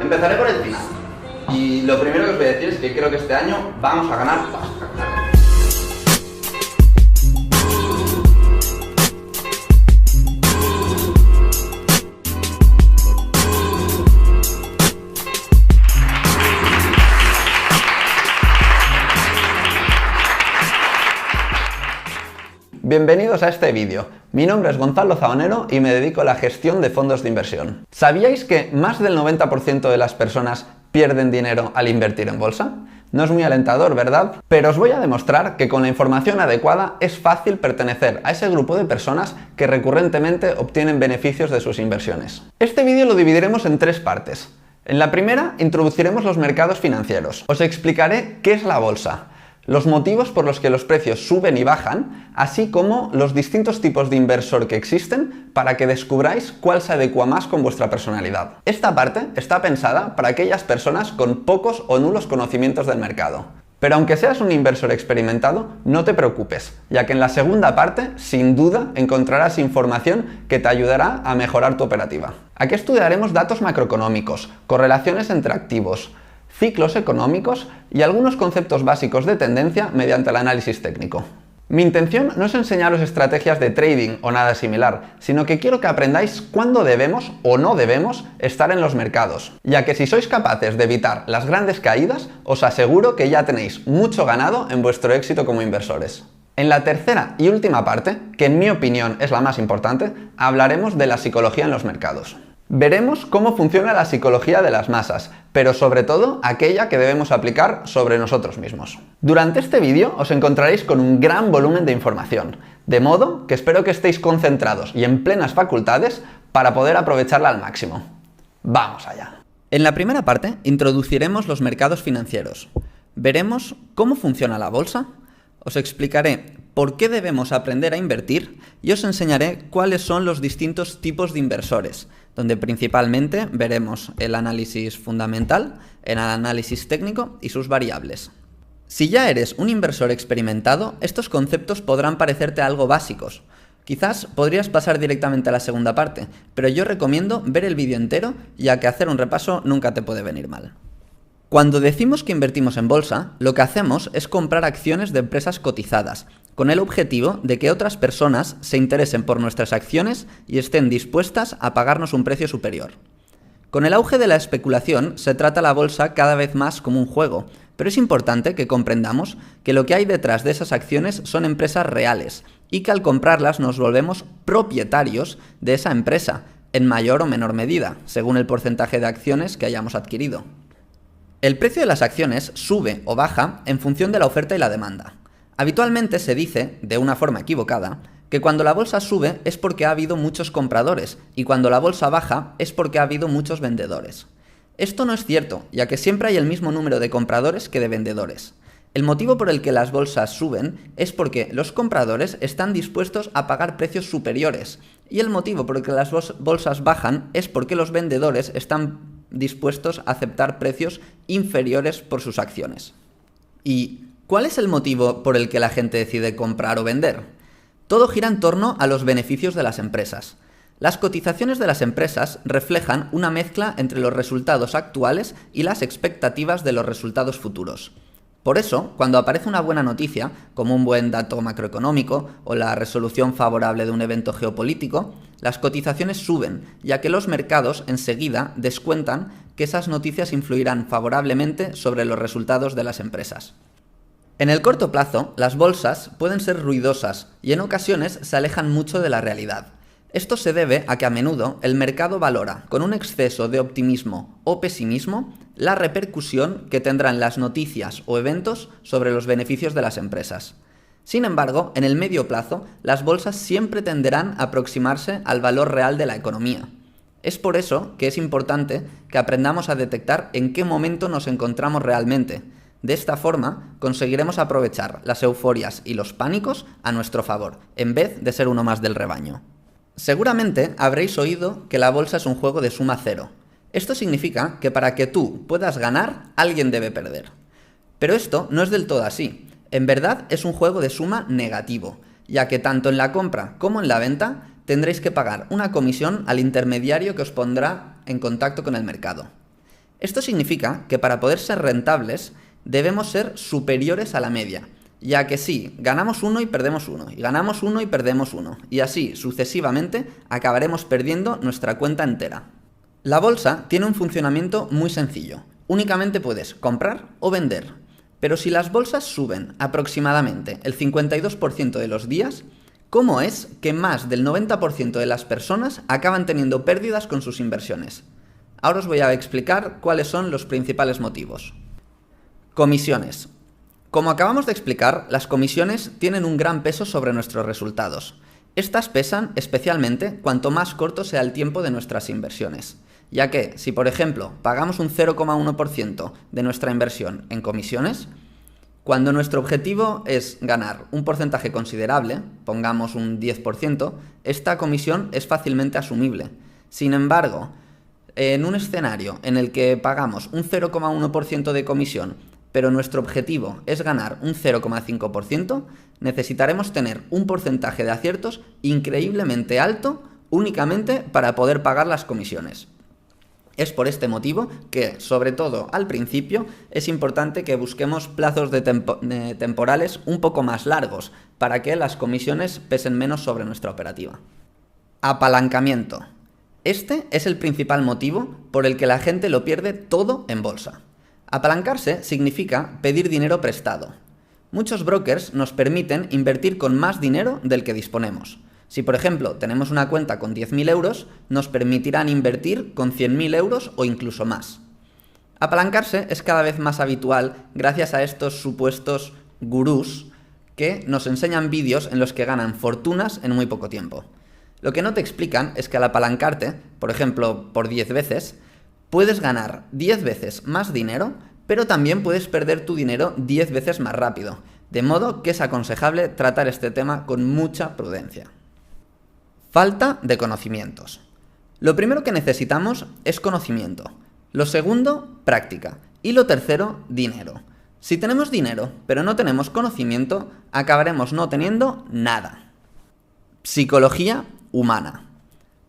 Empezaré por el final. Y lo primero que os voy a decir es que creo que este año vamos a ganar pasta. Bienvenidos a este vídeo. Mi nombre es Gonzalo Zaonero y me dedico a la gestión de fondos de inversión. ¿Sabíais que más del 90% de las personas pierden dinero al invertir en bolsa? No es muy alentador, ¿verdad? Pero os voy a demostrar que con la información adecuada es fácil pertenecer a ese grupo de personas que recurrentemente obtienen beneficios de sus inversiones. Este vídeo lo dividiremos en tres partes. En la primera, introduciremos los mercados financieros. Os explicaré qué es la bolsa, los motivos por los que los precios suben y bajan, así como los distintos tipos de inversor que existen para que descubráis cuál se adecua más con vuestra personalidad. Esta parte está pensada para aquellas personas con pocos o nulos conocimientos del mercado. Pero aunque seas un inversor experimentado, no te preocupes, ya que en la segunda parte, sin duda, encontrarás información que te ayudará a mejorar tu operativa. Aquí estudiaremos datos macroeconómicos, correlaciones entre activos, ciclos económicos y algunos conceptos básicos de tendencia mediante el análisis técnico. Mi intención no es enseñaros estrategias de trading o nada similar, sino que quiero que aprendáis cuándo debemos o no debemos estar en los mercados, ya que si sois capaces de evitar las grandes caídas, os aseguro que ya tenéis mucho ganado en vuestro éxito como inversores. En la tercera y última parte, que en mi opinión es la más importante, hablaremos de la psicología en los mercados. Veremos cómo funciona la psicología de las masas, pero sobre todo aquella que debemos aplicar sobre nosotros mismos. Durante este vídeo os encontraréis con un gran volumen de información, de modo que espero que estéis concentrados y en plenas facultades para poder aprovecharla al máximo. ¡Vamos allá! En la primera parte introduciremos los mercados financieros. Veremos cómo funciona la bolsa, os explicaré por qué debemos aprender a invertir y os enseñaré cuáles son los distintos tipos de inversores, donde principalmente veremos el análisis fundamental, el análisis técnico y sus variables. Si ya eres un inversor experimentado, estos conceptos podrán parecerte algo básicos. Quizás podrías pasar directamente a la segunda parte, pero yo recomiendo ver el vídeo entero, ya que hacer un repaso nunca te puede venir mal. Cuando decimos que invertimos en bolsa, lo que hacemos es comprar acciones de empresas cotizadas, con el objetivo de que otras personas se interesen por nuestras acciones y estén dispuestas a pagarnos un precio superior. Con el auge de la especulación, se trata la bolsa cada vez más como un juego, pero es importante que comprendamos que lo que hay detrás de esas acciones son empresas reales y que al comprarlas nos volvemos propietarios de esa empresa, en mayor o menor medida, según el porcentaje de acciones que hayamos adquirido. El precio de las acciones sube o baja en función de la oferta y la demanda. Habitualmente se dice, de una forma equivocada, que cuando la bolsa sube es porque ha habido muchos compradores y cuando la bolsa baja es porque ha habido muchos vendedores. Esto no es cierto, ya que siempre hay el mismo número de compradores que de vendedores. El motivo por el que las bolsas suben es porque los compradores están dispuestos a pagar precios superiores y el motivo por el que las bolsas bajan es porque los vendedores están dispuestos a aceptar precios inferiores por sus acciones. ¿Y cuál es el motivo por el que la gente decide comprar o vender? Todo gira en torno a los beneficios de las empresas. Las cotizaciones de las empresas reflejan una mezcla entre los resultados actuales y las expectativas de los resultados futuros. Por eso, cuando aparece una buena noticia, como un buen dato macroeconómico o la resolución favorable de un evento geopolítico, las cotizaciones suben, ya que los mercados enseguida descuentan que esas noticias influirán favorablemente sobre los resultados de las empresas. En el corto plazo, las bolsas pueden ser ruidosas y en ocasiones se alejan mucho de la realidad. Esto se debe a que a menudo el mercado valora, con un exceso de optimismo o pesimismo, la repercusión que tendrán las noticias o eventos sobre los beneficios de las empresas. Sin embargo, en el medio plazo, las bolsas siempre tenderán a aproximarse al valor real de la economía. Es por eso que es importante que aprendamos a detectar en qué momento nos encontramos realmente. De esta forma, conseguiremos aprovechar las euforias y los pánicos a nuestro favor, en vez de ser uno más del rebaño. Seguramente habréis oído que la bolsa es un juego de suma cero. Esto significa que para que tú puedas ganar, alguien debe perder. Pero esto no es del todo así. En verdad es un juego de suma negativo, ya que tanto en la compra como en la venta tendréis que pagar una comisión al intermediario que os pondrá en contacto con el mercado. Esto significa que para poder ser rentables debemos ser superiores a la media, ya que si ganamos uno y perdemos uno, y ganamos uno y perdemos uno, y así sucesivamente acabaremos perdiendo nuestra cuenta entera. La bolsa tiene un funcionamiento muy sencillo. Únicamente puedes comprar o vender. Pero si las bolsas suben aproximadamente el 52% de los días, ¿cómo es que más del 90% de las personas acaban teniendo pérdidas con sus inversiones? Ahora os voy a explicar cuáles son los principales motivos. Comisiones. Como acabamos de explicar, las comisiones tienen un gran peso sobre nuestros resultados. Estas pesan especialmente cuanto más corto sea el tiempo de nuestras inversiones, ya que si por ejemplo pagamos un 0,1% de nuestra inversión en comisiones, cuando nuestro objetivo es ganar un porcentaje considerable, pongamos un 10%, esta comisión es fácilmente asumible. Sin embargo, en un escenario en el que pagamos un 0,1% de comisión, pero nuestro objetivo es ganar un 0,5%, necesitaremos tener un porcentaje de aciertos increíblemente alto únicamente para poder pagar las comisiones. Es por este motivo que, sobre todo al principio, es importante que busquemos plazos temporales un poco más largos para que las comisiones pesen menos sobre nuestra operativa. Apalancamiento. Este es el principal motivo por el que la gente lo pierde todo en bolsa. Apalancarse significa pedir dinero prestado. Muchos brokers nos permiten invertir con más dinero del que disponemos. Si por ejemplo tenemos una cuenta con 10.000 euros, nos permitirán invertir con 100.000 euros o incluso más. Apalancarse es cada vez más habitual gracias a estos supuestos gurús que nos enseñan vídeos en los que ganan fortunas en muy poco tiempo. Lo que no te explican es que al apalancarte, por ejemplo por 10 veces, puedes ganar 10 veces más dinero, pero también puedes perder tu dinero 10 veces más rápido, de modo que es aconsejable tratar este tema con mucha prudencia. Falta de conocimientos. Lo primero que necesitamos es conocimiento. Lo segundo, práctica. Y lo tercero, dinero. Si tenemos dinero, pero no tenemos conocimiento, acabaremos no teniendo nada. Psicología humana.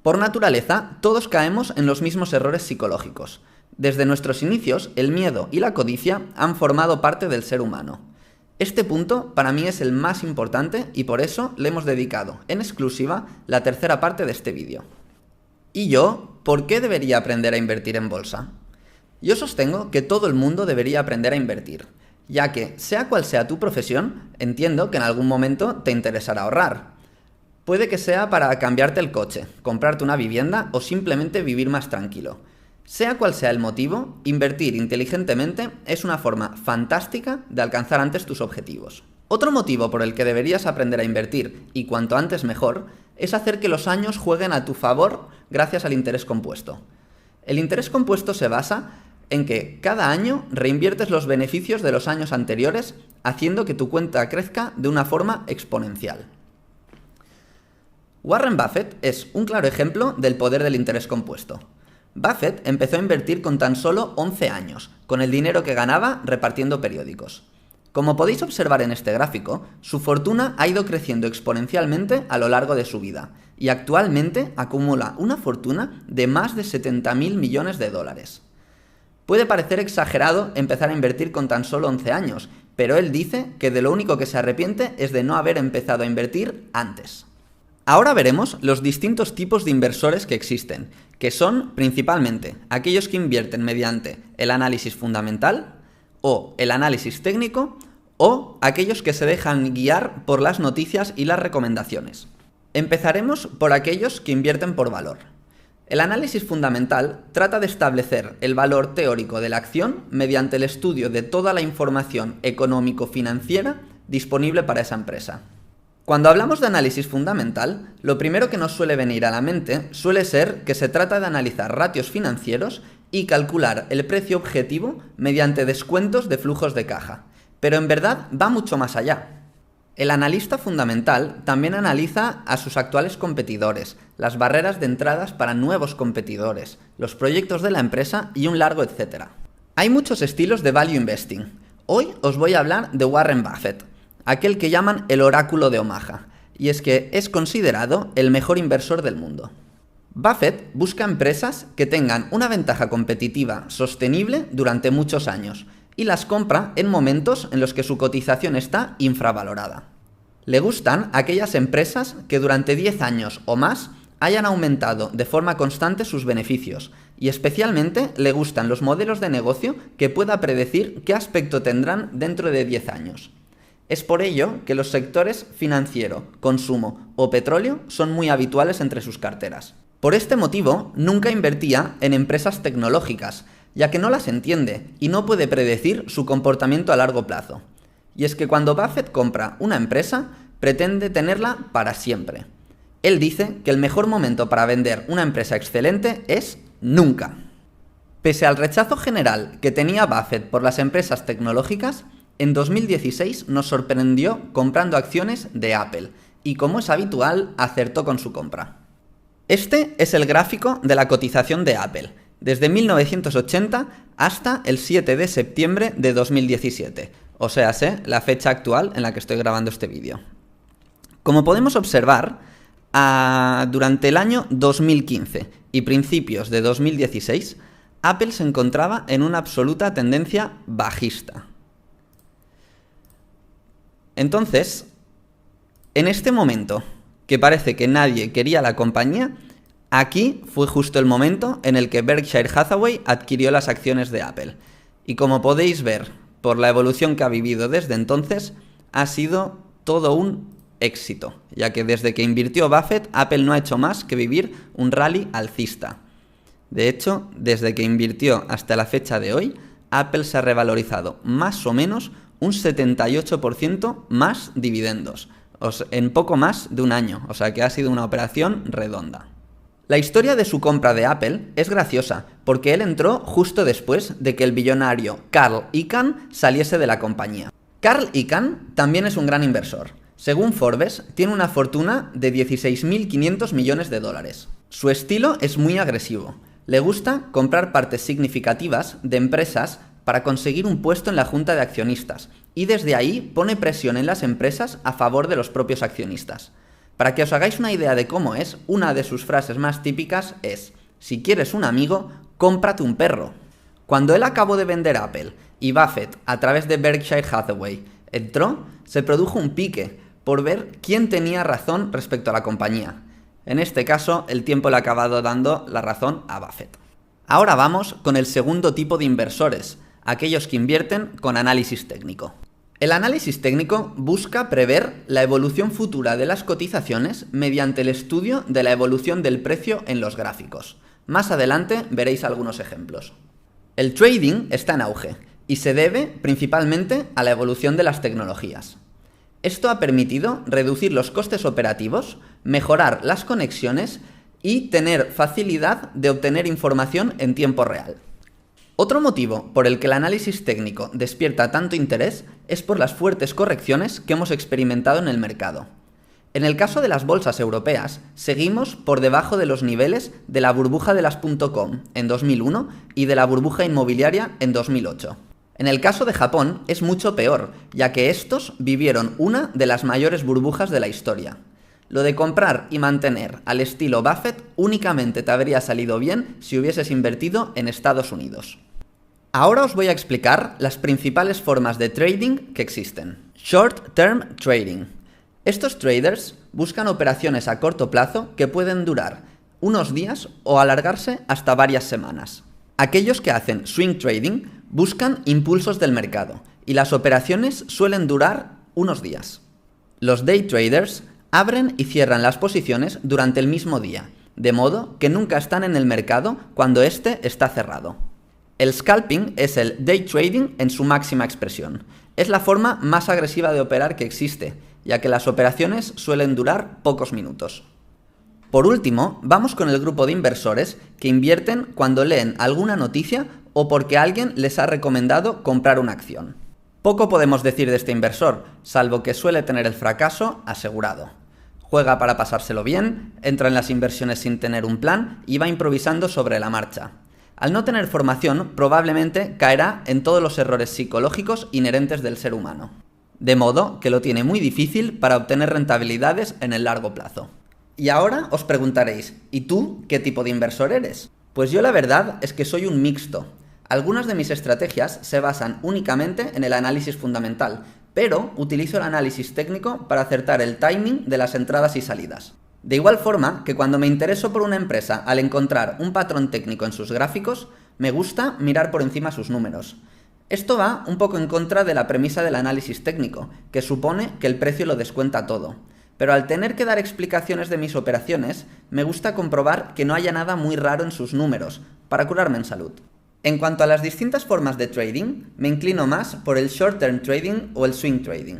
Por naturaleza, todos caemos en los mismos errores psicológicos. Desde nuestros inicios, el miedo y la codicia han formado parte del ser humano. Este punto para mí es el más importante y por eso le hemos dedicado en exclusiva la tercera parte de este vídeo. ¿Y yo por qué debería aprender a invertir en bolsa? Yo sostengo que todo el mundo debería aprender a invertir, ya que sea cual sea tu profesión, entiendo que en algún momento te interesará ahorrar. Puede que sea para cambiarte el coche, comprarte una vivienda o simplemente vivir más tranquilo. Sea cual sea el motivo, invertir inteligentemente es una forma fantástica de alcanzar antes tus objetivos. Otro motivo por el que deberías aprender a invertir, y cuanto antes mejor, es hacer que los años jueguen a tu favor gracias al interés compuesto. El interés compuesto se basa en que cada año reinviertes los beneficios de los años anteriores, haciendo que tu cuenta crezca de una forma exponencial. Warren Buffett es un claro ejemplo del poder del interés compuesto. Buffett empezó a invertir con tan solo 11 años, con el dinero que ganaba repartiendo periódicos. Como podéis observar en este gráfico, su fortuna ha ido creciendo exponencialmente a lo largo de su vida, y actualmente acumula una fortuna de más de 70.000 millones de dólares. Puede parecer exagerado empezar a invertir con tan solo 11 años, pero él dice que de lo único que se arrepiente es de no haber empezado a invertir antes. Ahora veremos los distintos tipos de inversores que existen, que son principalmente aquellos que invierten mediante el análisis fundamental o el análisis técnico o aquellos que se dejan guiar por las noticias y las recomendaciones. Empezaremos por aquellos que invierten por valor. El análisis fundamental trata de establecer el valor teórico de la acción mediante el estudio de toda la información económico-financiera disponible para esa empresa. Cuando hablamos de análisis fundamental, lo primero que nos suele venir a la mente suele ser que se trata de analizar ratios financieros y calcular el precio objetivo mediante descuentos de flujos de caja, pero en verdad va mucho más allá. El analista fundamental también analiza a sus actuales competidores, las barreras de entradas para nuevos competidores, los proyectos de la empresa y un largo etcétera. Hay muchos estilos de value investing. Hoy os voy a hablar de Warren Buffett, aquel que llaman el oráculo de Omaha, y es que es considerado el mejor inversor del mundo. Buffett busca empresas que tengan una ventaja competitiva sostenible durante muchos años y las compra en momentos en los que su cotización está infravalorada. Le gustan aquellas empresas que durante 10 años o más hayan aumentado de forma constante sus beneficios y especialmente le gustan los modelos de negocio que pueda predecir qué aspecto tendrán dentro de 10 años. Es por ello que los sectores financiero, consumo o petróleo son muy habituales entre sus carteras. Por este motivo, nunca invertía en empresas tecnológicas, ya que no las entiende y no puede predecir su comportamiento a largo plazo. Y es que cuando Buffett compra una empresa, pretende tenerla para siempre. Él dice que el mejor momento para vender una empresa excelente es nunca. Pese al rechazo general que tenía Buffett por las empresas tecnológicas, en 2016 nos sorprendió comprando acciones de Apple y, como es habitual, acertó con su compra. Este es el gráfico de la cotización de Apple, desde 1980 hasta el 7 de septiembre de 2017, o sea, la fecha actual en la que estoy grabando este vídeo. Como podemos observar, durante el año 2015 y principios de 2016, Apple se encontraba en una absoluta tendencia bajista. Entonces, en este momento, que parece que nadie quería la compañía, aquí fue justo el momento en el que Berkshire Hathaway adquirió las acciones de Apple. Y como podéis ver por la evolución que ha vivido desde entonces, ha sido todo un éxito, ya que desde que invirtió Buffett, Apple no ha hecho más que vivir un rally alcista. De hecho, desde que invirtió hasta la fecha de hoy, Apple se ha revalorizado más o menos un 78% más dividendos, en poco más de un año, o sea que ha sido una operación redonda. La historia de su compra de Apple es graciosa, porque él entró justo después de que el billonario Carl Icahn saliese de la compañía. Carl Icahn también es un gran inversor. Según Forbes, tiene una fortuna de 16.500 millones de dólares. Su estilo es muy agresivo. Le gusta comprar partes significativas de empresas para conseguir un puesto en la junta de accionistas, y desde ahí pone presión en las empresas a favor de los propios accionistas. Para que os hagáis una idea de cómo es, una de sus frases más típicas es: si quieres un amigo, cómprate un perro. Cuando él acabó de vender Apple y Buffett, a través de Berkshire Hathaway, entró, se produjo un pique por ver quién tenía razón respecto a la compañía. En este caso, el tiempo le ha acabado dando la razón a Buffett. Ahora vamos con el segundo tipo de inversores, aquellos que invierten con análisis técnico. El análisis técnico busca prever la evolución futura de las cotizaciones mediante el estudio de la evolución del precio en los gráficos. Más adelante veréis algunos ejemplos. El trading está en auge y se debe principalmente a la evolución de las tecnologías. Esto ha permitido reducir los costes operativos, mejorar las conexiones y tener facilidad de obtener información en tiempo real. Otro motivo por el que el análisis técnico despierta tanto interés es por las fuertes correcciones que hemos experimentado en el mercado. En el caso de las bolsas europeas, seguimos por debajo de los niveles de la burbuja de las .com en 2001 y de la burbuja inmobiliaria en 2008. En el caso de Japón es mucho peor, ya que estos vivieron una de las mayores burbujas de la historia. Lo de comprar y mantener al estilo Buffett únicamente te habría salido bien si hubieses invertido en Estados Unidos. Ahora os voy a explicar las principales formas de trading que existen. Short Term Trading. Estos traders buscan operaciones a corto plazo que pueden durar unos días o alargarse hasta varias semanas. Aquellos que hacen swing trading buscan impulsos del mercado y las operaciones suelen durar unos días. Los day traders abren y cierran las posiciones durante el mismo día, de modo que nunca están en el mercado cuando éste está cerrado. El scalping es el day trading en su máxima expresión. Es la forma más agresiva de operar que existe, ya que las operaciones suelen durar pocos minutos. Por último, vamos con el grupo de inversores que invierten cuando leen alguna noticia o porque alguien les ha recomendado comprar una acción. Poco podemos decir de este inversor, salvo que suele tener el fracaso asegurado. Juega para pasárselo bien, entra en las inversiones sin tener un plan y va improvisando sobre la marcha. Al no tener formación, probablemente caerá en todos los errores psicológicos inherentes del ser humano. De modo que lo tiene muy difícil para obtener rentabilidades en el largo plazo. Y ahora os preguntaréis, ¿y tú qué tipo de inversor eres? Pues yo la verdad es que soy un mixto. Algunas de mis estrategias se basan únicamente en el análisis fundamental, pero utilizo el análisis técnico para acertar el timing de las entradas y salidas. De igual forma que cuando me intereso por una empresa al encontrar un patrón técnico en sus gráficos, me gusta mirar por encima sus números. Esto va un poco en contra de la premisa del análisis técnico, que supone que el precio lo descuenta todo. Pero al tener que dar explicaciones de mis operaciones, me gusta comprobar que no haya nada muy raro en sus números, para curarme en salud. En cuanto a las distintas formas de trading, me inclino más por el short-term trading o el swing trading.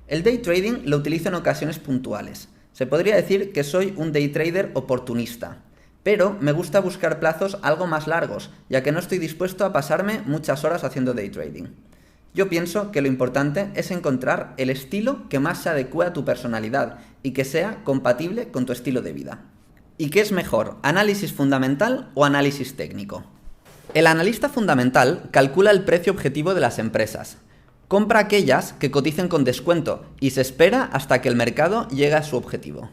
El day trading lo utilizo en ocasiones puntuales. Se podría decir que soy un day trader oportunista, pero me gusta buscar plazos algo más largos, ya que no estoy dispuesto a pasarme muchas horas haciendo day trading. Yo pienso que lo importante es encontrar el estilo que más se adecue a tu personalidad y que sea compatible con tu estilo de vida. ¿Y qué es mejor, análisis fundamental o análisis técnico? El analista fundamental calcula el precio objetivo de las empresas. Compra aquellas que coticen con descuento y se espera hasta que el mercado llegue a su objetivo.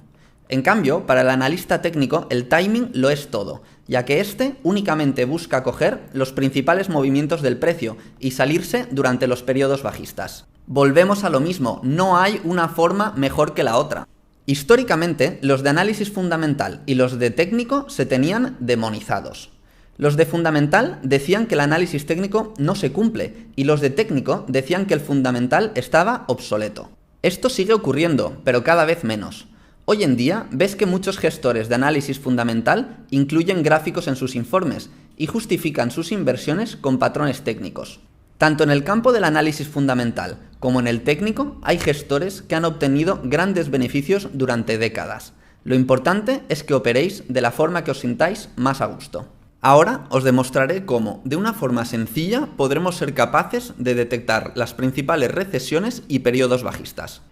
En cambio, para el analista técnico, el timing lo es todo, ya que éste únicamente busca coger los principales movimientos del precio y salirse durante los periodos bajistas. Volvemos a lo mismo, no hay una forma mejor que la otra. Históricamente, los de análisis fundamental y los de técnico se tenían demonizados. Los de fundamental decían que el análisis técnico no se cumple y los de técnico decían que el fundamental estaba obsoleto. Esto sigue ocurriendo, pero cada vez menos. Hoy en día ves que muchos gestores de análisis fundamental incluyen gráficos en sus informes y justifican sus inversiones con patrones técnicos. Tanto en el campo del análisis fundamental como en el técnico hay gestores que han obtenido grandes beneficios durante décadas. Lo importante es que operéis de la forma que os sintáis más a gusto. Ahora os demostraré cómo, de una forma sencilla, podremos ser capaces de detectar las principales recesiones y periodos bajistas.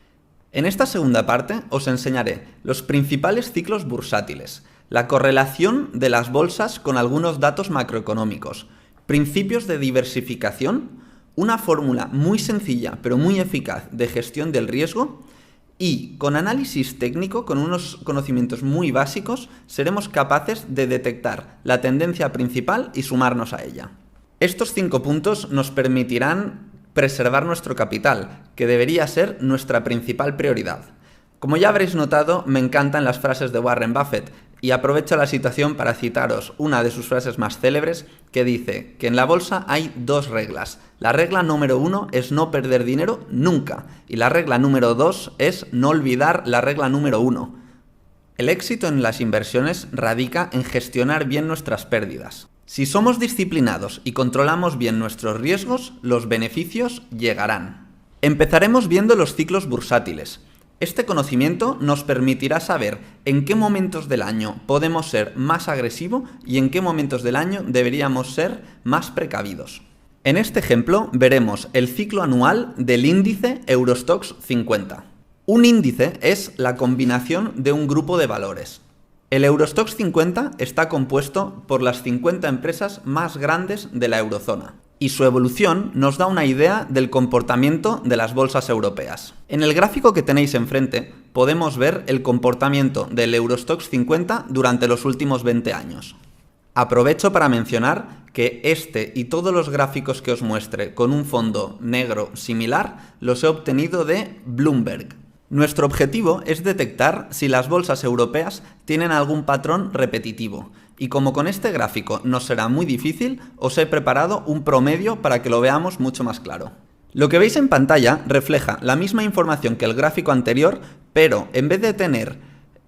En esta segunda parte os enseñaré los principales ciclos bursátiles, la correlación de las bolsas con algunos datos macroeconómicos, principios de diversificación, una fórmula muy sencilla pero muy eficaz de gestión del riesgo y, con análisis técnico, con unos conocimientos muy básicos, seremos capaces de detectar la tendencia principal y sumarnos a ella. Estos 5 puntos nos permitirán preservar nuestro capital, que debería ser nuestra principal prioridad. Como ya habréis notado, me encantan las frases de Warren Buffett y aprovecho la situación para citaros una de sus frases más célebres que dice que en la bolsa hay 2 reglas. La regla número 1 es no perder dinero nunca y la regla número 2 es no olvidar la regla número 1. El éxito en las inversiones radica en gestionar bien nuestras pérdidas. Si somos disciplinados y controlamos bien nuestros riesgos, los beneficios llegarán. Empezaremos viendo los ciclos bursátiles. Este conocimiento nos permitirá saber en qué momentos del año podemos ser más agresivos y en qué momentos del año deberíamos ser más precavidos. En este ejemplo veremos el ciclo anual del índice Eurostoxx 50. Un índice es la combinación de un grupo de valores. El Eurostoxx 50 está compuesto por las 50 empresas más grandes de la eurozona. Y su evolución nos da una idea del comportamiento de las bolsas europeas. En el gráfico que tenéis enfrente podemos ver el comportamiento del Eurostoxx 50 durante los últimos 20 años. Aprovecho para mencionar que este y todos los gráficos que os muestre con un fondo negro similar los he obtenido de Bloomberg. Nuestro objetivo es detectar si las bolsas europeas tienen algún patrón repetitivo. Y como con este gráfico nos será muy difícil, os he preparado un promedio para que lo veamos mucho más claro. Lo que veis en pantalla refleja la misma información que el gráfico anterior, pero en vez de tener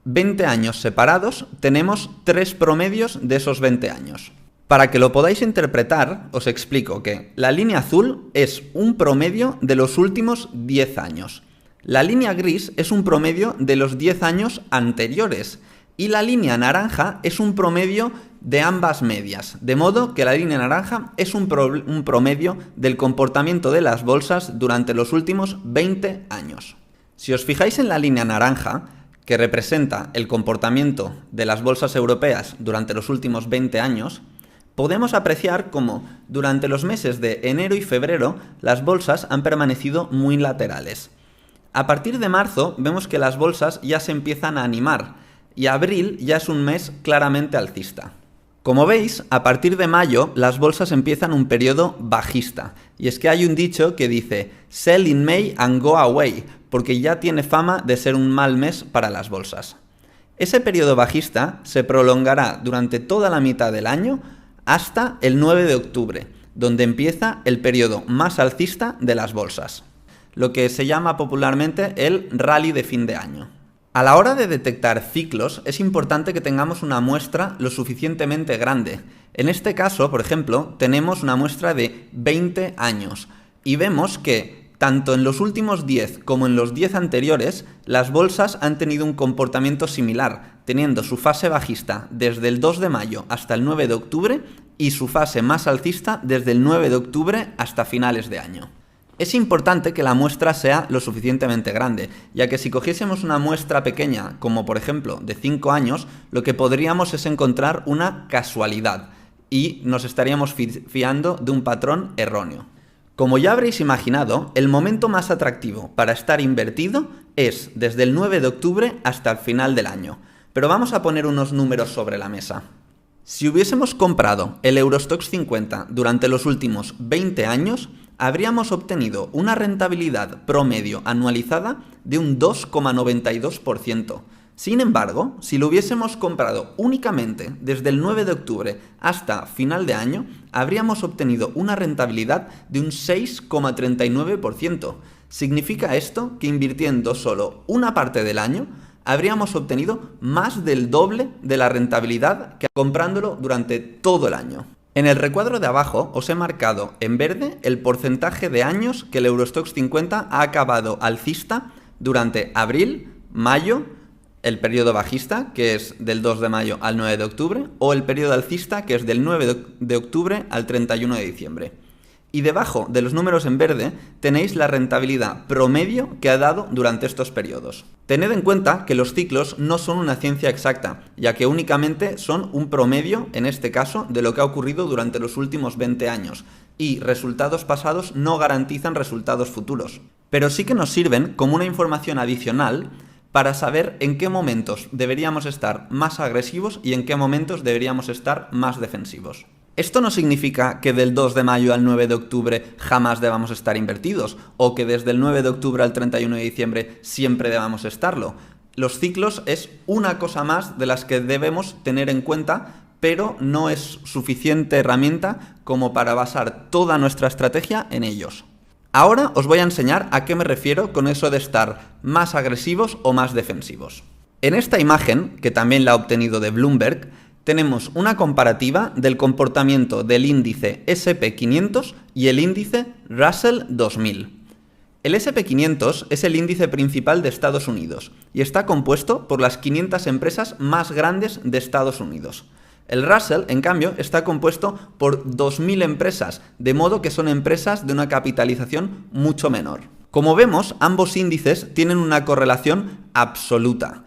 20 años separados, tenemos 3 promedios de esos 20 años. Para que lo podáis interpretar, os explico que la línea azul es un promedio de los últimos 10 años. La línea gris es un promedio de los 10 años anteriores. Y la línea naranja es un promedio de ambas medias, de modo que la línea naranja es un promedio del comportamiento de las bolsas durante los últimos 20 años. Si os fijáis en la línea naranja, que representa el comportamiento de las bolsas europeas durante los últimos 20 años, podemos apreciar cómo durante los meses de enero y febrero las bolsas han permanecido muy laterales. A partir de marzo vemos que las bolsas ya se empiezan a animar, y abril ya es un mes claramente alcista. Como veis, a partir de mayo las bolsas empiezan un periodo bajista, y es que hay un dicho que dice "Sell in May and go away", porque ya tiene fama de ser un mal mes para las bolsas. Ese periodo bajista se prolongará durante toda la mitad del año hasta el 9 de octubre, donde empieza el periodo más alcista de las bolsas, lo que se llama popularmente el rally de fin de año. A la hora de detectar ciclos es importante que tengamos una muestra lo suficientemente grande. En este caso, por ejemplo, tenemos una muestra de 20 años y vemos que tanto en los últimos 10 como en los 10 anteriores, las bolsas han tenido un comportamiento similar, teniendo su fase bajista desde el 2 de mayo hasta el 9 de octubre y su fase más alcista desde el 9 de octubre hasta finales de año. Es importante que la muestra sea lo suficientemente grande, ya que si cogiésemos una muestra pequeña, como por ejemplo de 5 años, lo que podríamos es encontrar una casualidad y nos estaríamos fiando de un patrón erróneo. Como ya habréis imaginado, el momento más atractivo para estar invertido es desde el 9 de octubre hasta el final del año, pero vamos a poner unos números sobre la mesa. Si hubiésemos comprado el Eurostoxx 50 durante los últimos 20 años, habríamos obtenido una rentabilidad promedio anualizada de un 2,92%. Sin embargo, si lo hubiésemos comprado únicamente desde el 9 de octubre hasta final de año, habríamos obtenido una rentabilidad de un 6,39%. ¿Significa esto que invirtiendo solo una parte del año, habríamos obtenido más del doble de la rentabilidad que comprándolo durante todo el año? En el recuadro de abajo os he marcado en verde el porcentaje de años que el Eurostoxx 50 ha acabado alcista durante abril, mayo, el periodo bajista, que es del 2 de mayo al 9 de octubre, o el periodo alcista, que es del 9 de octubre al 31 de diciembre. Y debajo de los números en verde tenéis la rentabilidad promedio que ha dado durante estos periodos. Tened en cuenta que los ciclos no son una ciencia exacta, ya que únicamente son un promedio, en este caso, de lo que ha ocurrido durante los últimos 20 años, y resultados pasados no garantizan resultados futuros. Pero sí que nos sirven como una información adicional para saber en qué momentos deberíamos estar más agresivos y en qué momentos deberíamos estar más defensivos. Esto no significa que del 2 de mayo al 9 de octubre jamás debamos estar invertidos, o que desde el 9 de octubre al 31 de diciembre siempre debamos estarlo. Los ciclos es una cosa más de las que debemos tener en cuenta, pero no es suficiente herramienta como para basar toda nuestra estrategia en ellos. Ahora os voy a enseñar a qué me refiero con eso de estar más agresivos o más defensivos. En esta imagen, que también la he obtenido de Bloomberg, tenemos una comparativa del comportamiento del índice S&P 500 y el índice Russell 2000. El S&P 500 es el índice principal de Estados Unidos y está compuesto por las 500 empresas más grandes de Estados Unidos. El Russell, en cambio, está compuesto por 2.000 empresas, de modo que son empresas de una capitalización mucho menor. Como vemos, ambos índices tienen una correlación absoluta,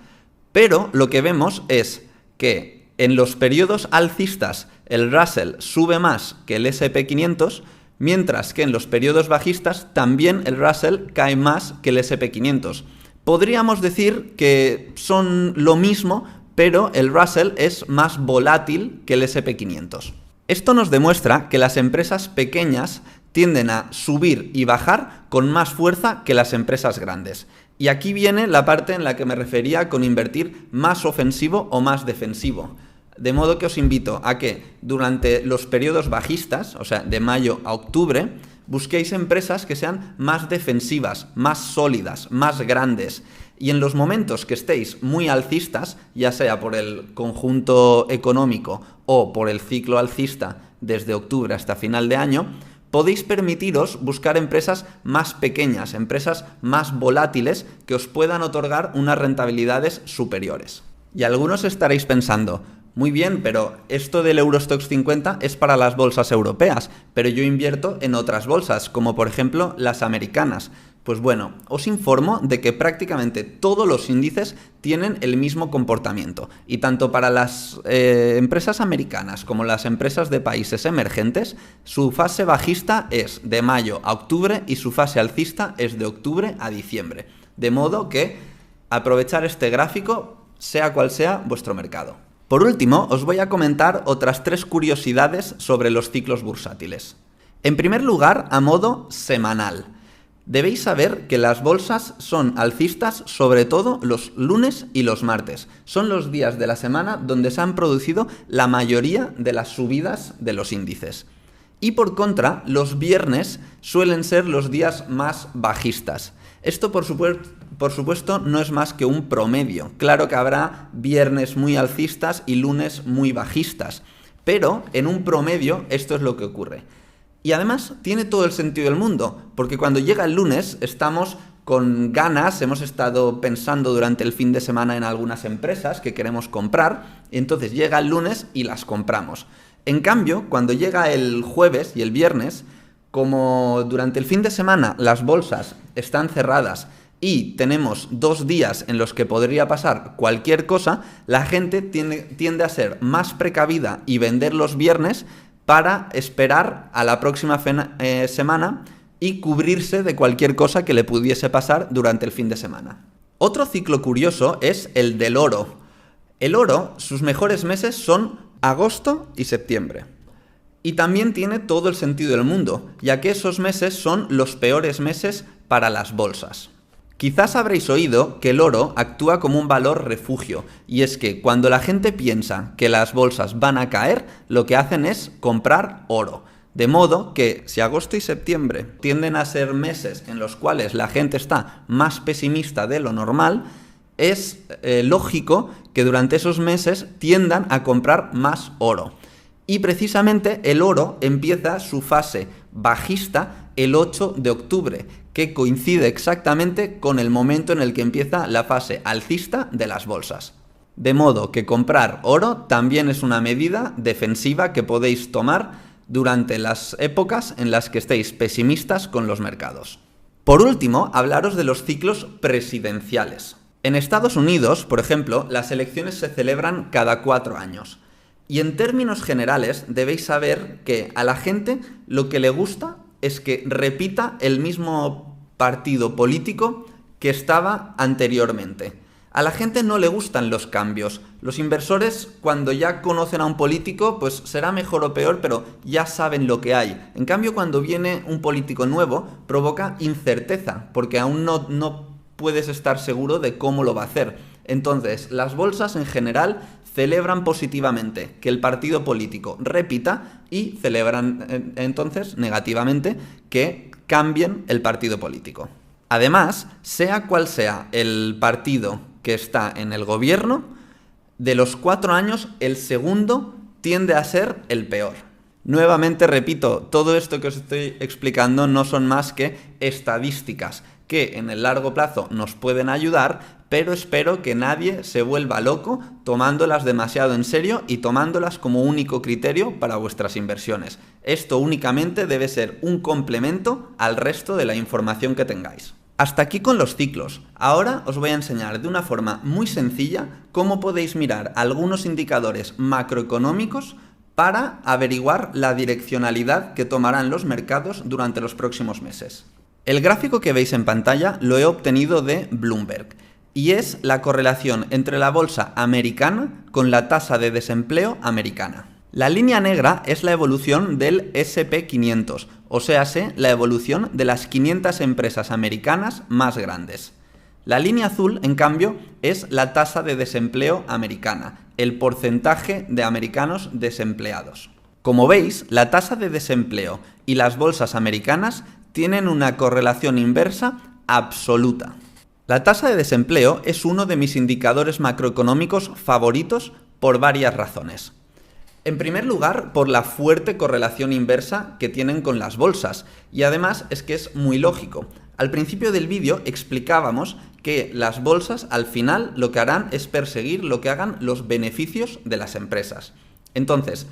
pero lo que vemos es que en los periodos alcistas el Russell sube más que el S&P 500, mientras que en los periodos bajistas también el Russell cae más que el S&P 500. Podríamos decir que son lo mismo, pero el Russell es más volátil que el S&P 500. Esto nos demuestra que las empresas pequeñas tienden a subir y bajar con más fuerza que las empresas grandes. Y aquí viene la parte en la que me refería con invertir más ofensivo o más defensivo. De modo que os invito a que durante los periodos bajistas, o sea, de mayo a octubre, busquéis empresas que sean más defensivas, más sólidas, más grandes. Y en los momentos que estéis muy alcistas, ya sea por el conjunto económico o por el ciclo alcista desde octubre hasta final de año, podéis permitiros buscar empresas más pequeñas, empresas más volátiles que os puedan otorgar unas rentabilidades superiores. Y algunos estaréis pensando, muy bien, pero esto del Eurostoxx 50 es para las bolsas europeas, pero yo invierto en otras bolsas, como por ejemplo las americanas. Pues bueno, os informo de que prácticamente todos los índices tienen el mismo comportamiento, y tanto para las empresas americanas como las empresas de países emergentes, su fase bajista es de mayo a octubre y su fase alcista es de octubre a diciembre. De modo que aprovechar este gráfico sea cual sea vuestro mercado. Por último, os voy a comentar otras 3 curiosidades sobre los ciclos bursátiles. En primer lugar, a modo semanal. Debéis saber que las bolsas son alcistas sobre todo los lunes y los martes. Son los días de la semana donde se han producido la mayoría de las subidas de los índices. Y por contra, los viernes suelen ser los días más bajistas. Esto, por supuesto, no es más que un promedio. Claro que habrá viernes muy alcistas y lunes muy bajistas, pero en un promedio esto es lo que ocurre. Y además tiene todo el sentido del mundo, porque cuando llega el lunes estamos con ganas, hemos estado pensando durante el fin de semana en algunas empresas que queremos comprar, y entonces llega el lunes y las compramos. En cambio, cuando llega el jueves y el viernes, como durante el fin de semana las bolsas están cerradas y tenemos 2 días en los que podría pasar cualquier cosa, la gente tiende a ser más precavida y vender los viernes para esperar a la próxima semana y cubrirse de cualquier cosa que le pudiese pasar durante el fin de semana. Otro ciclo curioso es el del oro. El oro, sus mejores meses son agosto y septiembre. Y también tiene todo el sentido del mundo, ya que esos meses son los peores meses para las bolsas. Quizás habréis oído que el oro actúa como un valor refugio, y es que cuando la gente piensa que las bolsas van a caer, lo que hacen es comprar oro. De modo que si agosto y septiembre tienden a ser meses en los cuales la gente está más pesimista de lo normal, es lógico que durante esos meses tiendan a comprar más oro. Y precisamente el oro empieza su fase bajista el 8 de octubre, que coincide exactamente con el momento en el que empieza la fase alcista de las bolsas. De modo que comprar oro también es una medida defensiva que podéis tomar durante las épocas en las que estéis pesimistas con los mercados. Por último, hablaros de los ciclos presidenciales. En Estados Unidos, por ejemplo, las elecciones se celebran cada 4 años. Y en términos generales debéis saber que a la gente lo que le gusta es que repita el mismo partido político que estaba anteriormente. A la gente no le gustan los cambios. Los inversores, cuando ya conocen a un político, pues será mejor o peor, pero ya saben lo que hay. En cambio, cuando viene un político nuevo, provoca incerteza, porque aún no puedes estar seguro de cómo lo va a hacer. Entonces, las bolsas en general celebran positivamente que el partido político repita y celebran entonces negativamente que cambien el partido político. Además, sea cual sea el partido que está en el gobierno, de los 4 años el segundo tiende a ser el peor. Nuevamente repito, todo esto que os estoy explicando no son más que estadísticas que en el largo plazo nos pueden ayudar, pero espero que nadie se vuelva loco tomándolas demasiado en serio y tomándolas como único criterio para vuestras inversiones. Esto únicamente debe ser un complemento al resto de la información que tengáis. Hasta aquí con los ciclos. Ahora os voy a enseñar de una forma muy sencilla cómo podéis mirar algunos indicadores macroeconómicos para averiguar la direccionalidad que tomarán los mercados durante los próximos meses. El gráfico que veis en pantalla lo he obtenido de Bloomberg y es la correlación entre la bolsa americana con la tasa de desempleo americana. La línea negra es la evolución del S&P 500, o sea, la evolución de las 500 empresas americanas más grandes. La línea azul, en cambio, es la tasa de desempleo americana, el porcentaje de americanos desempleados. Como veis, la tasa de desempleo y las bolsas americanas tienen una correlación inversa absoluta. La tasa de desempleo es uno de mis indicadores macroeconómicos favoritos por varias razones. En primer lugar, por la fuerte correlación inversa que tienen con las bolsas, y además es que es muy lógico. Al principio del vídeo explicábamos que las bolsas al final lo que harán es perseguir lo que hagan los beneficios de las empresas. Entonces,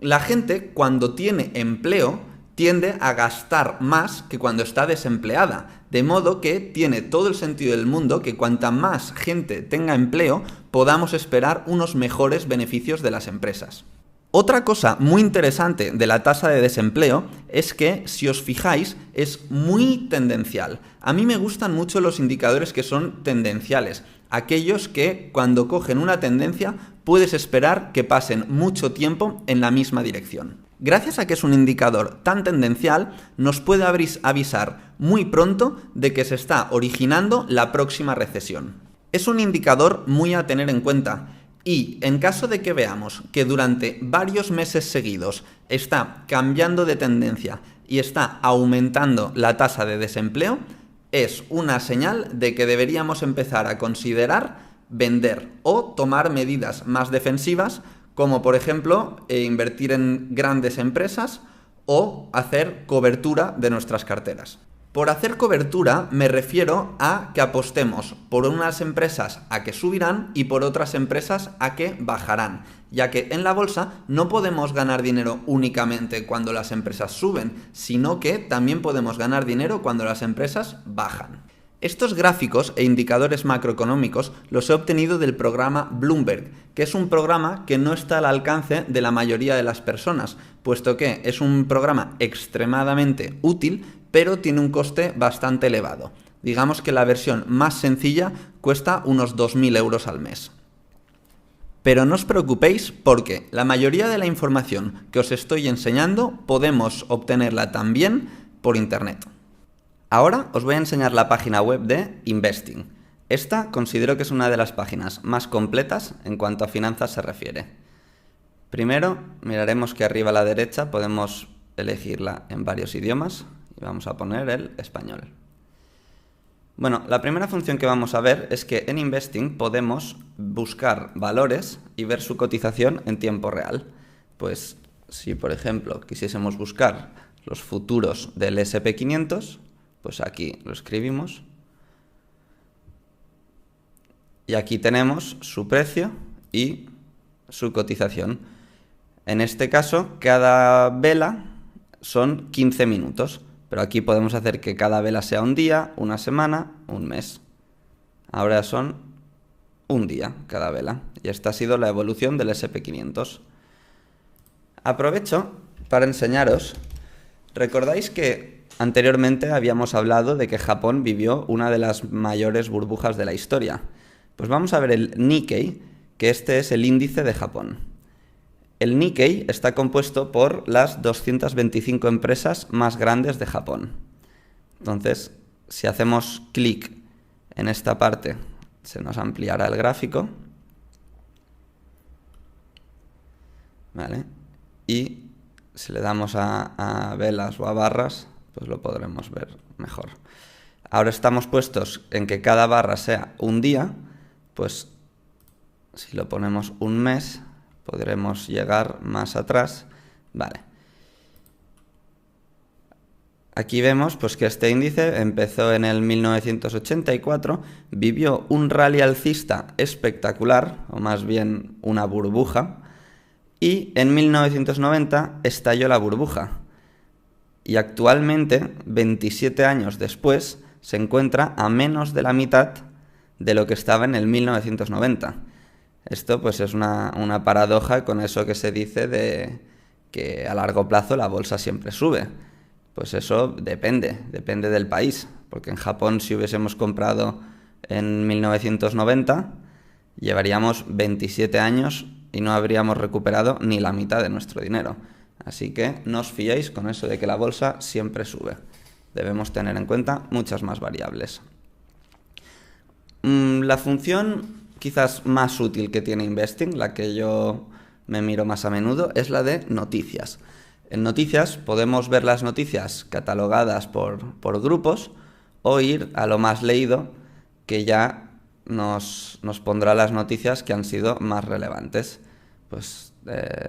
la gente cuando tiene empleo tiende a gastar más que cuando está desempleada, de modo que tiene todo el sentido del mundo que cuanta más gente tenga empleo, podamos esperar unos mejores beneficios de las empresas. Otra cosa muy interesante de la tasa de desempleo es que, si os fijáis, es muy tendencial. A mí me gustan mucho los indicadores que son tendenciales. aquellos que cuando cogen una tendencia puedes esperar que pasen mucho tiempo en la misma dirección. Gracias a que es un indicador tan tendencial, nos puede avisar muy pronto de que se está originando la próxima recesión. Es un indicador muy a tener en cuenta y en caso de que veamos que durante varios meses seguidos está cambiando de tendencia y está aumentando la tasa de desempleo, es una señal de que deberíamos empezar a considerar vender o tomar medidas más defensivas, como por ejemplo invertir en grandes empresas o hacer cobertura de nuestras carteras. Por hacer cobertura me refiero a que apostemos por unas empresas a que subirán y por otras empresas a que bajarán, ya que en la bolsa no podemos ganar dinero únicamente cuando las empresas suben, sino que también podemos ganar dinero cuando las empresas bajan. Estos gráficos e indicadores macroeconómicos los he obtenido del programa Bloomberg, que es un programa que no está al alcance de la mayoría de las personas, puesto que es un programa extremadamente útil, pero tiene un coste bastante elevado. Digamos que la versión más sencilla cuesta unos 2.000 euros al mes. Pero no os preocupéis porque la mayoría de la información que os estoy enseñando podemos obtenerla también por internet. Ahora os voy a enseñar la página web de Investing. Esta considero que es una de las páginas más completas en cuanto a finanzas se refiere. Primero miraremos que arriba a la derecha podemos elegirla en varios idiomas y vamos a poner el español. Bueno, la primera función que vamos a ver es que en Investing podemos buscar valores y ver su cotización en tiempo real. Pues si por ejemplo quisiésemos buscar los futuros del S&P 500, pues aquí lo escribimos y aquí tenemos su precio y su cotización. En este caso, cada vela son 15 minutos, pero aquí podemos hacer que cada vela sea un día, una semana, un mes. Ahora son un día cada vela y esta ha sido la evolución del S&P 500. Aprovecho para enseñaros, ¿recordáis que anteriormente habíamos hablado de que Japón vivió una de las mayores burbujas de la historia? Pues vamos a ver el Nikkei, que este es el índice de Japón. El Nikkei está compuesto por las 225 empresas más grandes de Japón. Entonces, si hacemos clic en esta parte, se nos ampliará el gráfico. ¿Vale? Y si le damos a velas o a barras, pues lo podremos ver mejor. Ahora estamos puestos en que cada barra sea un día, pues si lo ponemos un mes, podremos llegar más atrás. Vale. Aquí vemos pues que este índice empezó en el 1984, vivió un rally alcista espectacular, o más bien una burbuja, y en 1990 estalló la burbuja. Y actualmente, 27 años después, se encuentra a menos de la mitad de lo que estaba en el 1990. Esto pues es una paradoja con eso que se dice de que a largo plazo la bolsa siempre sube. Pues eso depende del país, porque en Japón si hubiésemos comprado en 1990, llevaríamos 27 años y no habríamos recuperado ni la mitad de nuestro dinero. Así que no os fiéis con eso de que la bolsa siempre sube. Debemos tener en cuenta muchas más variables. La función quizás más útil que tiene Investing, la que yo me miro más a menudo, es la de noticias. En noticias podemos ver las noticias catalogadas por grupos o ir a lo más leído, que ya nos pondrá las noticias que han sido más relevantes. Pues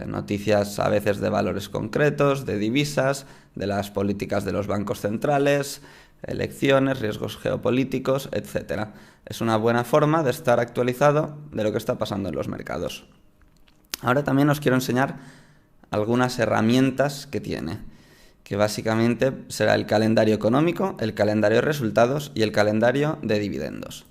noticias a veces de valores concretos, de divisas, de las políticas de los bancos centrales, elecciones, riesgos geopolíticos, etc. Es una buena forma de estar actualizado de lo que está pasando en los mercados. Ahora también os quiero enseñar algunas herramientas que tiene, que básicamente será el calendario económico, el calendario de resultados y el calendario de dividendos.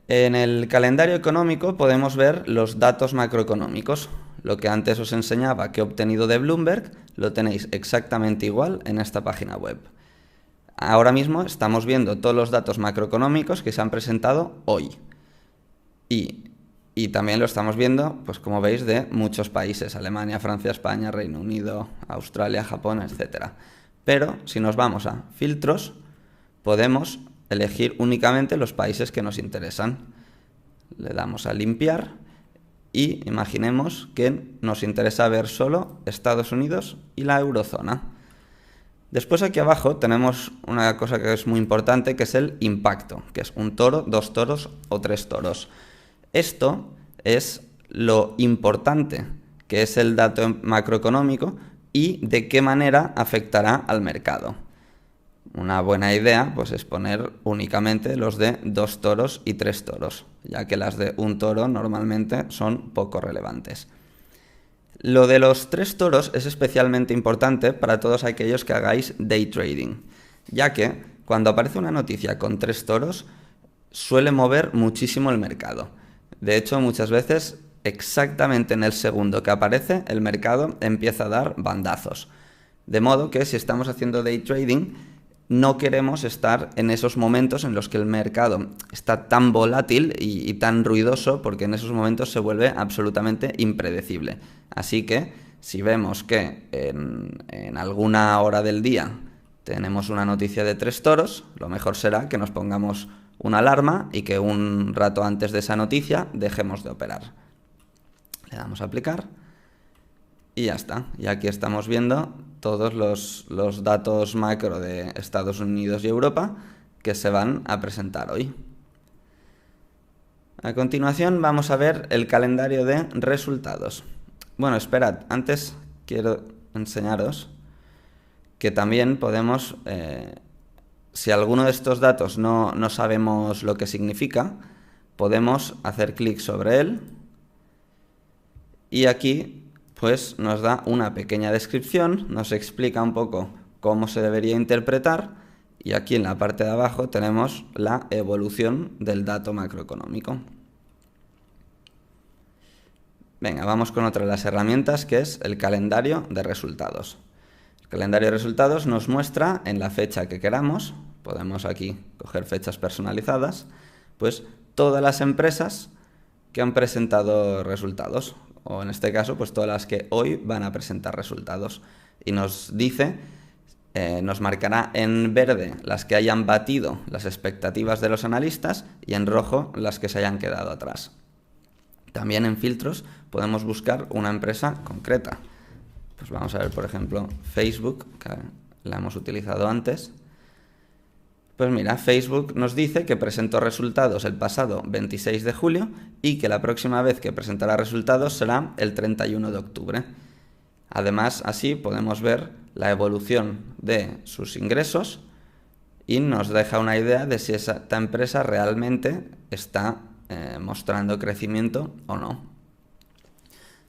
En el calendario económico podemos ver los datos macroeconómicos. Lo que antes os enseñaba que he obtenido de Bloomberg, lo tenéis exactamente igual en esta página web. Ahora mismo estamos viendo todos los datos macroeconómicos que se han presentado hoy. Y también lo estamos viendo, pues como veis, de muchos países: Alemania, Francia, España, Reino Unido, Australia, Japón, etc. Pero si nos vamos a filtros, podemos elegir únicamente los países que nos interesan. Le damos a limpiar y imaginemos que nos interesa ver solo Estados Unidos y la eurozona. Después aquí abajo tenemos una cosa que es muy importante, que es el impacto, que es un toro, 2 toros o 3 toros. Esto es lo importante, que es el dato macroeconómico y de qué manera afectará al mercado. Una buena idea pues es poner únicamente los de 2 toros y 3 toros, ya que las de un toro normalmente son poco relevantes. Lo de los 3 toros es especialmente importante para todos aquellos que hagáis day trading, ya que cuando aparece una noticia con 3 toros suele mover muchísimo el mercado. De hecho, muchas veces, exactamente en el segundo que aparece, el mercado empieza a dar bandazos. De modo que si estamos haciendo day trading, no queremos estar en esos momentos en los que el mercado está tan volátil y tan ruidoso, porque en esos momentos se vuelve absolutamente impredecible. Así que si vemos que en alguna hora del día tenemos una noticia de 3 toros, lo mejor será que nos pongamos una alarma y que un rato antes de esa noticia dejemos de operar. Le damos a aplicar y ya está. Y aquí estamos viendo todos los datos macro de Estados Unidos y Europa que se van a presentar hoy. A continuación vamos a ver el calendario de resultados. Bueno, esperad, antes quiero enseñaros que también podemos, si alguno de estos datos no sabemos lo que significa, podemos hacer clic sobre él y aquí pues nos da una pequeña descripción, nos explica un poco cómo se debería interpretar y aquí en la parte de abajo tenemos la evolución del dato macroeconómico. Venga, vamos con otra de las herramientas, que es el calendario de resultados. El calendario de resultados nos muestra en la fecha que queramos, podemos aquí coger fechas personalizadas, pues todas las empresas que han presentado resultados, o en este caso, pues todas las que hoy van a presentar resultados. Y nos dice, nos marcará en verde las que hayan batido las expectativas de los analistas y en rojo las que se hayan quedado atrás. También en filtros podemos buscar una empresa concreta. Pues vamos a ver, por ejemplo, Facebook, que la hemos utilizado antes. Pues mira, Facebook nos dice que presentó resultados el pasado 26 de julio y que la próxima vez que presentará resultados será el 31 de octubre. Además, así podemos ver la evolución de sus ingresos y nos deja una idea de si esta empresa realmente está mostrando crecimiento o no.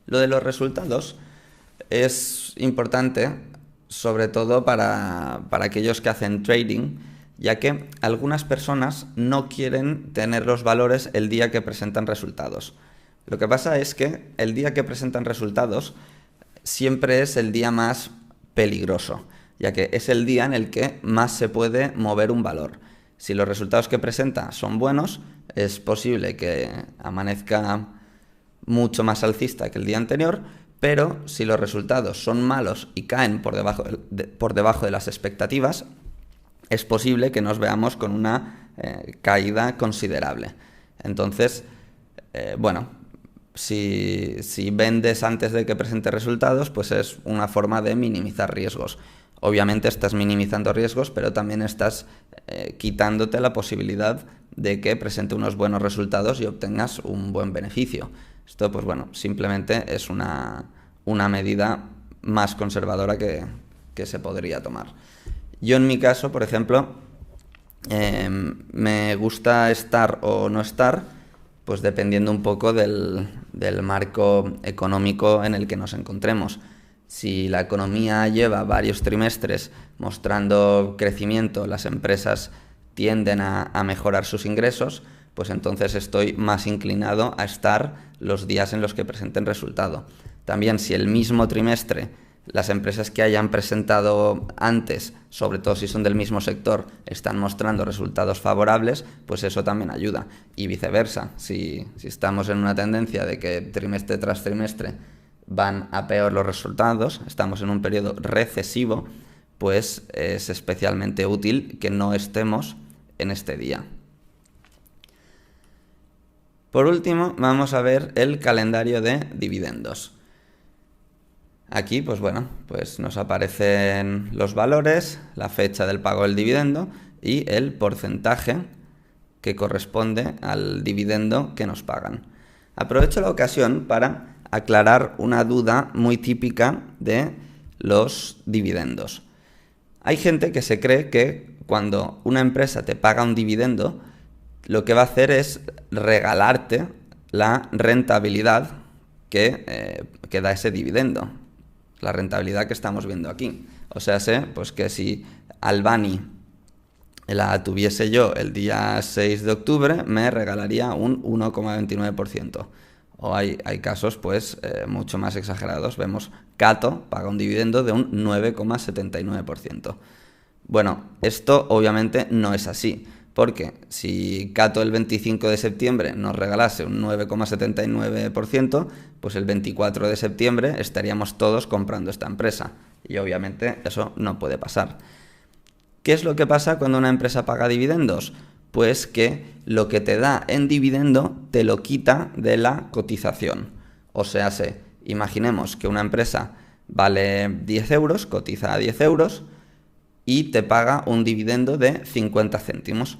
Lo de los resultados es importante, sobre todo para aquellos que hacen trading, ya que algunas personas no quieren tener los valores el día que presentan resultados. Lo que pasa es que el día que presentan resultados siempre es el día más peligroso, ya que es el día en el que más se puede mover un valor. Si los resultados que presenta son buenos, es posible que amanezca mucho más alcista que el día anterior, pero si los resultados son malos y caen por debajo de las expectativas, es posible que nos veamos con una caída considerable. Entonces, bueno, si vendes antes de que presente resultados, pues es una forma de minimizar riesgos. Obviamente estás minimizando riesgos, pero también estás quitándote la posibilidad de que presente unos buenos resultados y obtengas un buen beneficio. Esto, pues bueno, simplemente es una medida más conservadora que se podría tomar. Yo en mi caso, por ejemplo, me gusta estar o no estar, pues dependiendo un poco del marco económico en el que nos encontremos. Si la economía lleva varios trimestres mostrando crecimiento, las empresas tienden a mejorar sus ingresos, pues entonces estoy más inclinado a estar los días en los que presenten resultado. También si el mismo trimestre las empresas que hayan presentado antes, sobre todo si son del mismo sector, están mostrando resultados favorables, pues eso también ayuda. Y viceversa, si estamos en una tendencia de que trimestre tras trimestre van a peor los resultados, estamos en un periodo recesivo, pues es especialmente útil que no estemos en este día. Por último, vamos a ver el calendario de dividendos. Aquí, pues nos aparecen los valores, la fecha del pago del dividendo y el porcentaje que corresponde al dividendo que nos pagan. Aprovecho la ocasión para aclarar una duda muy típica de los dividendos. Hay gente que se cree que cuando una empresa te paga un dividendo, lo que va a hacer es regalarte la rentabilidad que da ese dividendo. La rentabilidad que estamos viendo aquí. O sea, pues que si Albany la tuviese yo el día 6 de octubre, me regalaría un 1,29%. O hay casos pues mucho más exagerados. Vemos Cato paga un dividendo de un 9,79%. Bueno, esto obviamente no es así. Porque si Cato el 25 de septiembre nos regalase un 9,79%, pues el 24 de septiembre estaríamos todos comprando esta empresa. Y obviamente eso no puede pasar. ¿Qué es lo que pasa cuando una empresa paga dividendos? Pues que lo que te da en dividendo te lo quita de la cotización. O sea, imaginemos que una empresa vale 10 euros, cotiza a 10 euros y te paga un dividendo de 50 céntimos.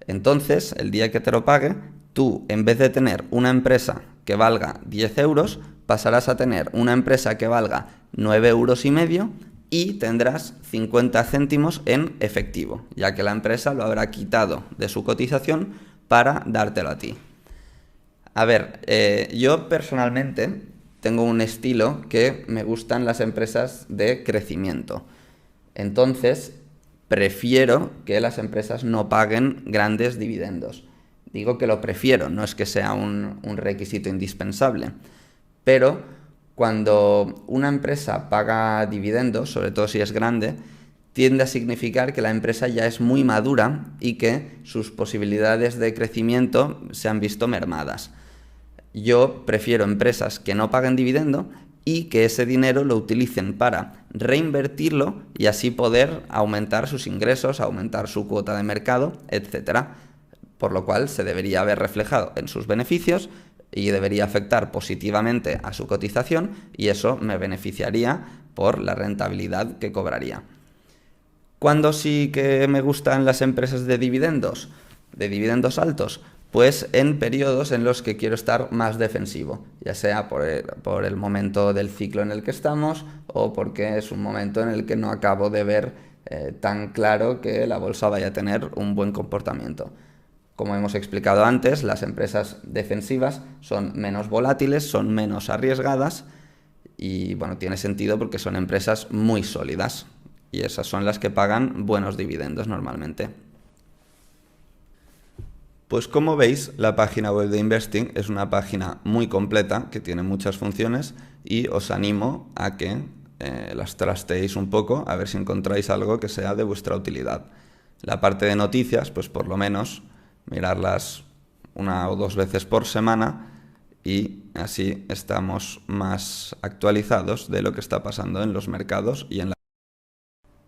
Entonces, el día que te lo pague, tú, en vez de tener una empresa que valga 10 euros, pasarás a tener una empresa que valga 9,5 euros y tendrás 50 céntimos en efectivo, ya que la empresa lo habrá quitado de su cotización para dártelo a ti. A ver, yo personalmente tengo un estilo que me gustan las empresas de crecimiento. Entonces, prefiero que las empresas no paguen grandes dividendos. Digo que lo prefiero, no es que sea un requisito indispensable. Pero cuando una empresa paga dividendos, sobre todo si es grande, tiende a significar que la empresa ya es muy madura y que sus posibilidades de crecimiento se han visto mermadas. Yo prefiero empresas que no paguen dividendo y que ese dinero lo utilicen para reinvertirlo y así poder aumentar sus ingresos, aumentar su cuota de mercado, etc. Por lo cual se debería haber reflejado en sus beneficios y debería afectar positivamente a su cotización y eso me beneficiaría por la rentabilidad que cobraría. ¿Cuándo sí que me gustan las empresas de dividendos altos? Pues en periodos en los que quiero estar más defensivo, ya sea por el momento del ciclo en el que estamos o porque es un momento en el que no acabo de ver tan claro que la bolsa vaya a tener un buen comportamiento. Como hemos explicado antes, las empresas defensivas son menos volátiles, son menos arriesgadas y bueno, tiene sentido porque son empresas muy sólidas y esas son las que pagan buenos dividendos normalmente. Pues como veis, la página web de Investing es una página muy completa que tiene muchas funciones y os animo a que las trasteéis un poco a ver si encontráis algo que sea de vuestra utilidad. La parte de noticias, pues por lo menos mirarlas 1 o 2 veces por semana y así estamos más actualizados de lo que está pasando en los mercados y en la...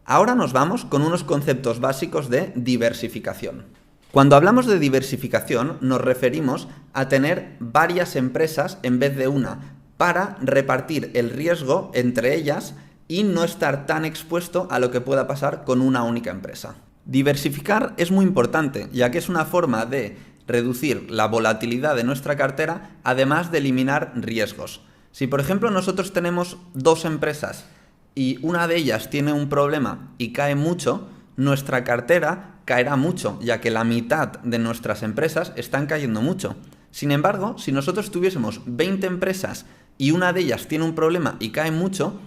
Ahora nos vamos con unos conceptos básicos de diversificación. Cuando hablamos de diversificación nos referimos a tener varias empresas en vez de una para repartir el riesgo entre ellas y no estar tan expuesto a lo que pueda pasar con una única empresa. Diversificar es muy importante, ya que es una forma de reducir la volatilidad de nuestra cartera, además de eliminar riesgos. Si por ejemplo nosotros tenemos 2 empresas y una de ellas tiene un problema y cae mucho, nuestra cartera caerá mucho, ya que la mitad de nuestras empresas están cayendo mucho. Sin embargo, si nosotros tuviésemos 20 empresas y una de ellas tiene un problema y cae mucho,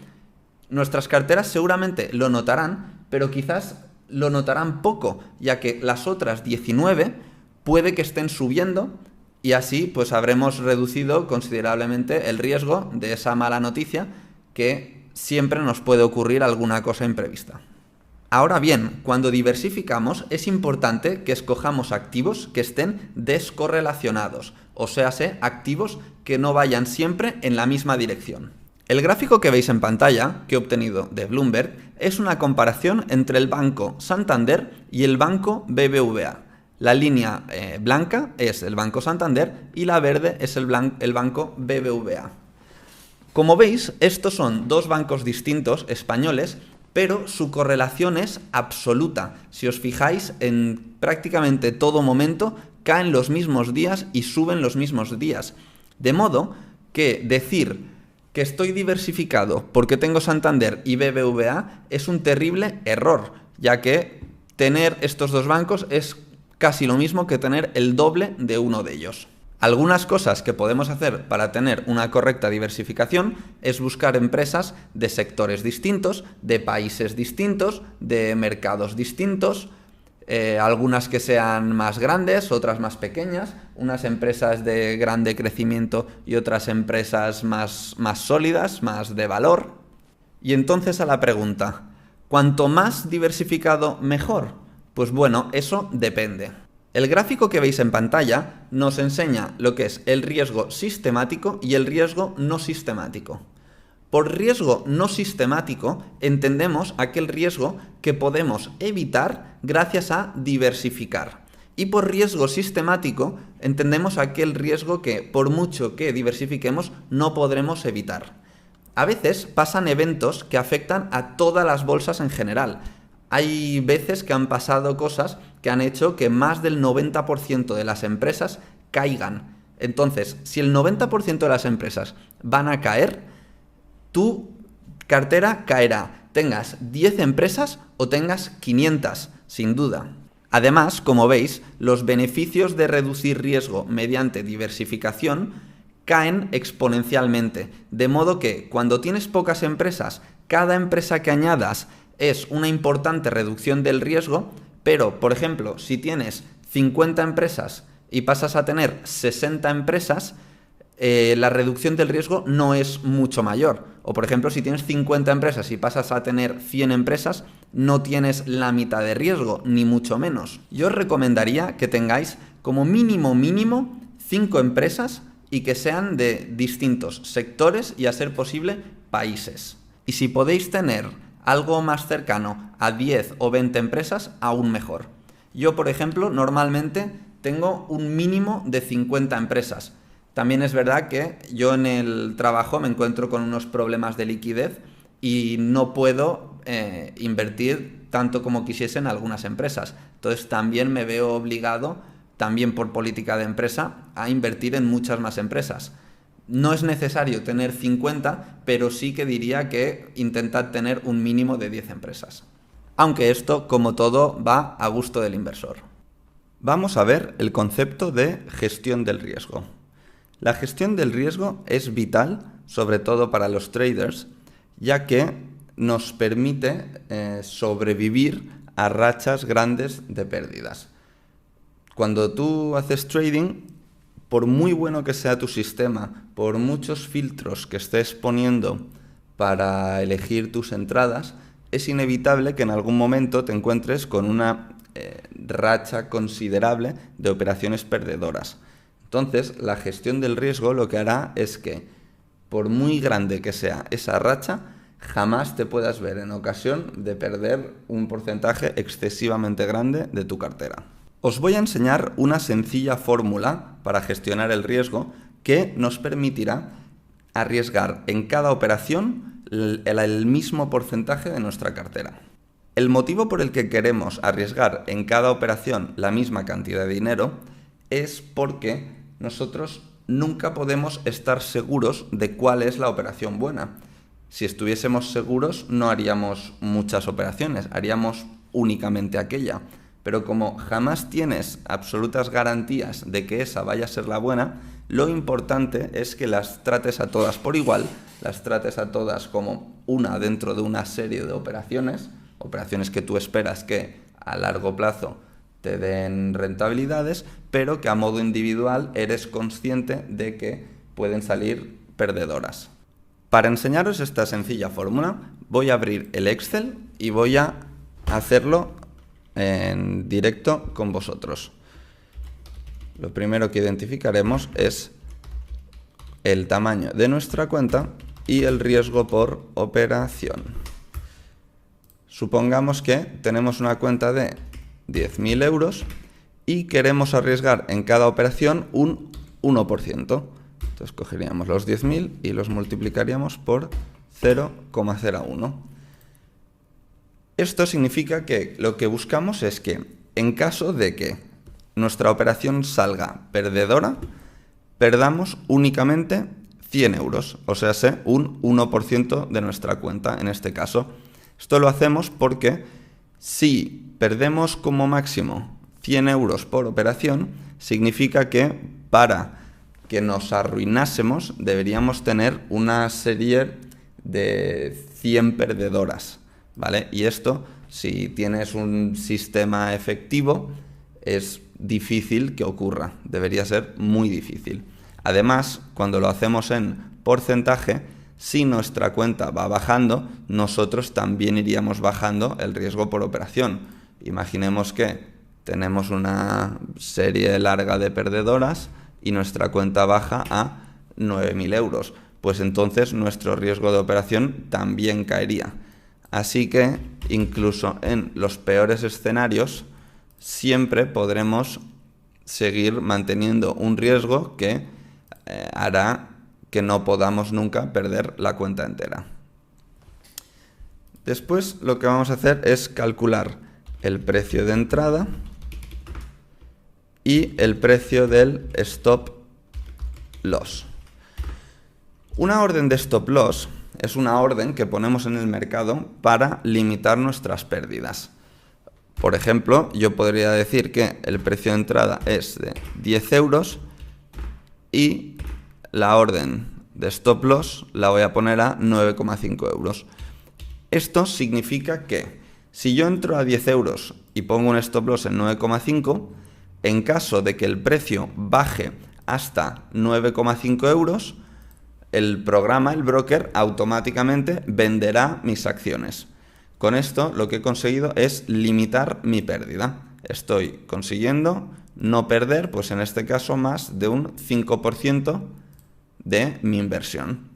nuestras carteras seguramente lo notarán, pero quizás lo notarán poco, ya que las otras 19 puede que estén subiendo y así pues habremos reducido considerablemente el riesgo de esa mala noticia que siempre nos puede ocurrir alguna cosa imprevista. Ahora bien, cuando diversificamos es importante que escojamos activos que estén descorrelacionados, o sea, activos que no vayan siempre en la misma dirección. El gráfico que veis en pantalla, que he obtenido de Bloomberg, es una comparación entre el Banco Santander y el Banco BBVA. La línea blanca es el Banco Santander y la verde es el Banco BBVA. Como veis, estos son dos bancos distintos españoles, pero su correlación es absoluta. Si os fijáis, en prácticamente todo momento caen los mismos días y suben los mismos días. De modo que decir que estoy diversificado porque tengo Santander y BBVA es un terrible error, ya que tener estos dos bancos es casi lo mismo que tener el doble de uno de ellos. Algunas cosas que podemos hacer para tener una correcta diversificación es buscar empresas de sectores distintos, de países distintos, de mercados distintos, algunas que sean más grandes, otras más pequeñas, unas empresas de grande crecimiento y otras empresas más sólidas, más de valor. Y entonces a la pregunta, ¿cuanto más diversificado mejor? Pues bueno, eso depende. El gráfico que veis en pantalla nos enseña lo que es el riesgo sistemático y el riesgo no sistemático. Por riesgo no sistemático entendemos aquel riesgo que podemos evitar gracias a diversificar. Y por riesgo sistemático entendemos aquel riesgo que por mucho que diversifiquemos no podremos evitar. A veces pasan eventos que afectan a todas las bolsas en general. Hay veces que han pasado cosas que han hecho que más del 90% de las empresas caigan. Entonces, si el 90% de las empresas van a caer, tu cartera caerá. Tengas 10 empresas o tengas 500, sin duda. Además, como veis, los beneficios de reducir riesgo mediante diversificación caen exponencialmente. De modo que cuando tienes pocas empresas, cada empresa que añadas es una importante reducción del riesgo, pero, por ejemplo, si tienes 50 empresas y pasas a tener 60 empresas, la reducción del riesgo no es mucho mayor. O, por ejemplo, si tienes 50 empresas y pasas a tener 100 empresas, no tienes la mitad de riesgo, ni mucho menos. Yo os recomendaría que tengáis como mínimo 5 empresas y que sean de distintos sectores y, a ser posible, países. Y si podéis tener algo más cercano a 10 o 20 empresas, aún mejor. Yo, por ejemplo, normalmente tengo un mínimo de 50 empresas. También es verdad que yo en el trabajo me encuentro con unos problemas de liquidez y no puedo invertir tanto como quisiese en algunas empresas. Entonces también me veo obligado, también por política de empresa, a invertir en muchas más empresas. No es necesario tener 50, pero sí que diría que intentad tener un mínimo de 10 empresas. Aunque esto, como todo, va a gusto del inversor. Vamos a ver el concepto de gestión del riesgo. La gestión del riesgo es vital, sobre todo para los traders, ya que nos permite sobrevivir a rachas grandes de pérdidas. Cuando tú haces trading, por muy bueno que sea tu sistema, por muchos filtros que estés poniendo para elegir tus entradas, es inevitable que en algún momento te encuentres con una racha considerable de operaciones perdedoras. Entonces, la gestión del riesgo lo que hará es que, por muy grande que sea esa racha, jamás te puedas ver en ocasión de perder un porcentaje excesivamente grande de tu cartera. Os voy a enseñar una sencilla fórmula para gestionar el riesgo que nos permitirá arriesgar en cada operación el mismo porcentaje de nuestra cartera. El motivo por el que queremos arriesgar en cada operación la misma cantidad de dinero es porque nosotros nunca podemos estar seguros de cuál es la operación buena. Si estuviésemos seguros no haríamos muchas operaciones, haríamos únicamente aquella. Pero como jamás tienes absolutas garantías de que esa vaya a ser la buena, lo importante es que las trates a todas por igual, las trates a todas como una dentro de una serie de operaciones que tú esperas que a largo plazo te den rentabilidades, pero que a modo individual eres consciente de que pueden salir perdedoras. Para enseñaros esta sencilla fórmula, voy a abrir el Excel y voy a hacerlo en directo con vosotros. Lo primero que identificaremos es el tamaño de nuestra cuenta y el riesgo por operación. Supongamos que tenemos una cuenta de 10.000 euros y queremos arriesgar en cada operación un 1%. Entonces cogeríamos los 10.000 y los multiplicaríamos por 0,01. Esto significa que lo que buscamos es que en caso de que nuestra operación salga perdedora, perdamos únicamente 100 euros, o sea, un 1% de nuestra cuenta en este caso. Esto lo hacemos porque si perdemos como máximo 100 euros por operación, significa que para que nos arruinásemos deberíamos tener una serie de 100 perdedoras, ¿vale? Y esto, si tienes un sistema efectivo, es difícil que ocurra, debería ser muy difícil. Además, cuando lo hacemos en porcentaje, si nuestra cuenta va bajando, nosotros también iríamos bajando el riesgo por operación. Imaginemos que tenemos una serie larga de perdedoras y nuestra cuenta baja a 9.000 euros. Pues entonces nuestro riesgo de operación también caería. Así que incluso en los peores escenarios siempre podremos seguir manteniendo un riesgo que hará que no podamos nunca perder la cuenta entera. Después lo que vamos a hacer es calcular el precio de entrada y el precio del stop loss. Una orden de stop loss es una orden que ponemos en el mercado para limitar nuestras pérdidas. Por ejemplo, yo podría decir que el precio de entrada es de 10 euros y la orden de stop loss la voy a poner a 9,5 euros. Esto significa que si yo entro a 10 euros y pongo un stop loss en 9,5, en caso de que el precio baje hasta 9,5 euros, el programa, el broker, automáticamente venderá mis acciones. Con esto lo que he conseguido es limitar mi pérdida. Estoy consiguiendo no perder, pues en este caso, más de un 5% de mi inversión.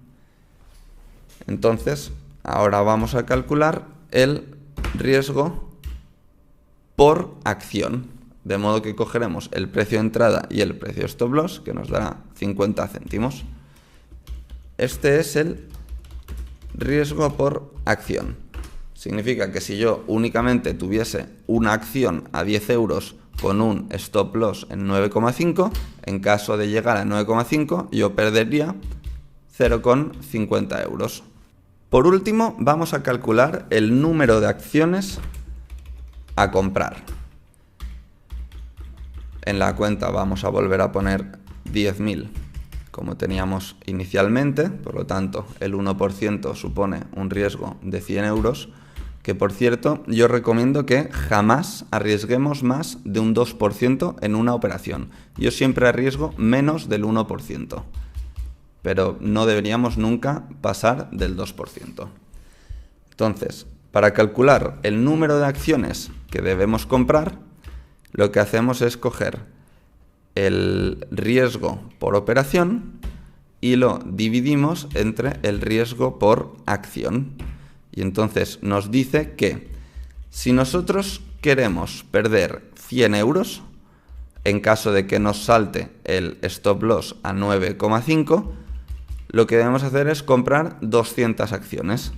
Entonces, ahora vamos a calcular el riesgo por acción. De modo que cogeremos el precio de entrada y el precio stop loss, que nos dará 50 céntimos. Este es el riesgo por acción. Significa que si yo únicamente tuviese una acción a 10 euros con un stop loss en 9,5, en caso de llegar a 9,5, yo perdería 0,50 euros. Por último, vamos a calcular el número de acciones a comprar. En la cuenta vamos a volver a poner 10.000 como teníamos inicialmente, por lo tanto el 1% supone un riesgo de 100 euros, que por cierto yo recomiendo que jamás arriesguemos más de un 2% en una operación. Yo siempre arriesgo menos del 1%, pero no deberíamos nunca pasar del 2%. Entonces, para calcular el número de acciones que debemos comprar, lo que hacemos es coger el riesgo por operación y lo dividimos entre el riesgo por acción. Y entonces nos dice que si nosotros queremos perder 100 euros, en caso de que nos salte el stop loss a 9,5, lo que debemos hacer es comprar 200 acciones.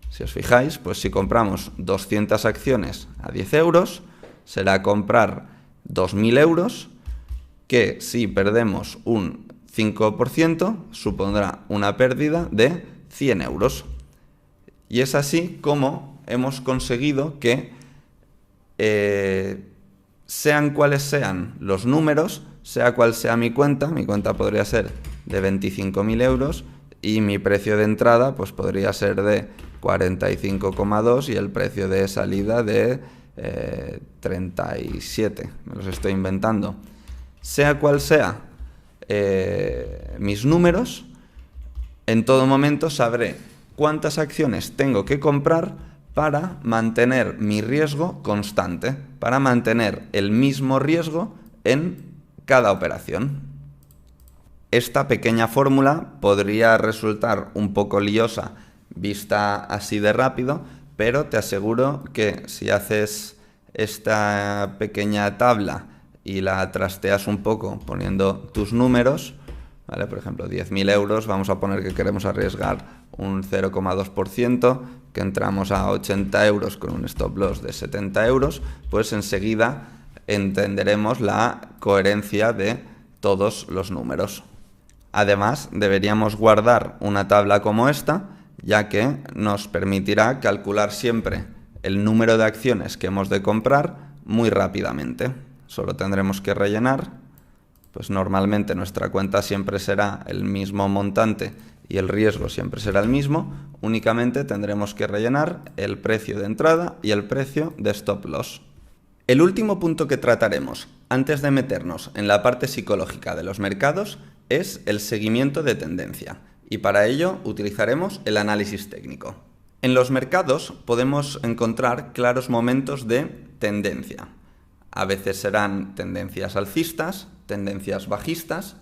Si os fijáis, pues si compramos 200 acciones a 10 euros, será comprar 2.000 euros, que si perdemos un 5% supondrá una pérdida de 100 euros. Y es así como hemos conseguido que, sean cuales sean los números, sea cual sea mi cuenta podría ser de 25.000 euros y mi precio de entrada pues podría ser de 45,2 y el precio de salida de 37, me los estoy inventando. Sea cual sea mis números, En todo momento sabré cuántas acciones tengo que comprar para mantener mi riesgo constante, para mantener el mismo riesgo en cada operación. Esta pequeña fórmula podría resultar un poco liosa vista así de rápido, pero te aseguro que si haces esta pequeña tabla y la trasteas un poco poniendo tus números, ¿vale? Por ejemplo, 10.000 euros, vamos a poner que queremos arriesgar un 0,2%, que entramos a 80 euros con un stop loss de 70 euros, pues enseguida entenderemos la coherencia de todos los números. Además, deberíamos guardar una tabla como esta, ya que nos permitirá calcular siempre el número de acciones que hemos de comprar muy rápidamente. Solo tendremos que rellenar, pues normalmente nuestra cuenta siempre será el mismo montante y el riesgo siempre será el mismo, únicamente tendremos que rellenar el precio de entrada y el precio de stop loss. El último punto que trataremos, antes de meternos en la parte psicológica de los mercados, es el seguimiento de tendencia, y para ello utilizaremos el análisis técnico. En los mercados podemos encontrar claros momentos de tendencia. A veces serán tendencias alcistas, tendencias bajistas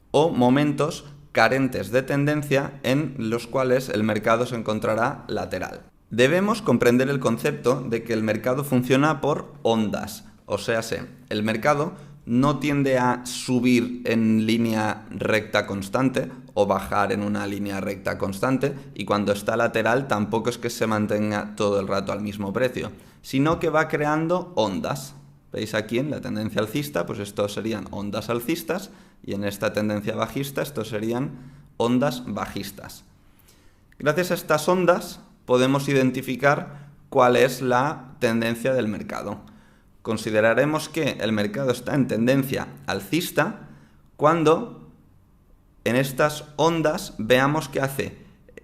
o momentos carentes de tendencia en los cuales el mercado se encontrará lateral. Debemos comprender el concepto de que el mercado funciona por ondas, o sea, el mercado no tiende a subir en línea recta constante o bajar en una línea recta constante, y cuando está lateral tampoco es que se mantenga todo el rato al mismo precio, sino que va creando ondas. ¿Veis aquí en la tendencia alcista? Pues estos serían ondas alcistas, y en esta tendencia bajista estos serían ondas bajistas. Gracias a estas ondas podemos identificar cuál es la tendencia del mercado. Consideraremos que el mercado está en tendencia alcista cuando en estas ondas veamos que hace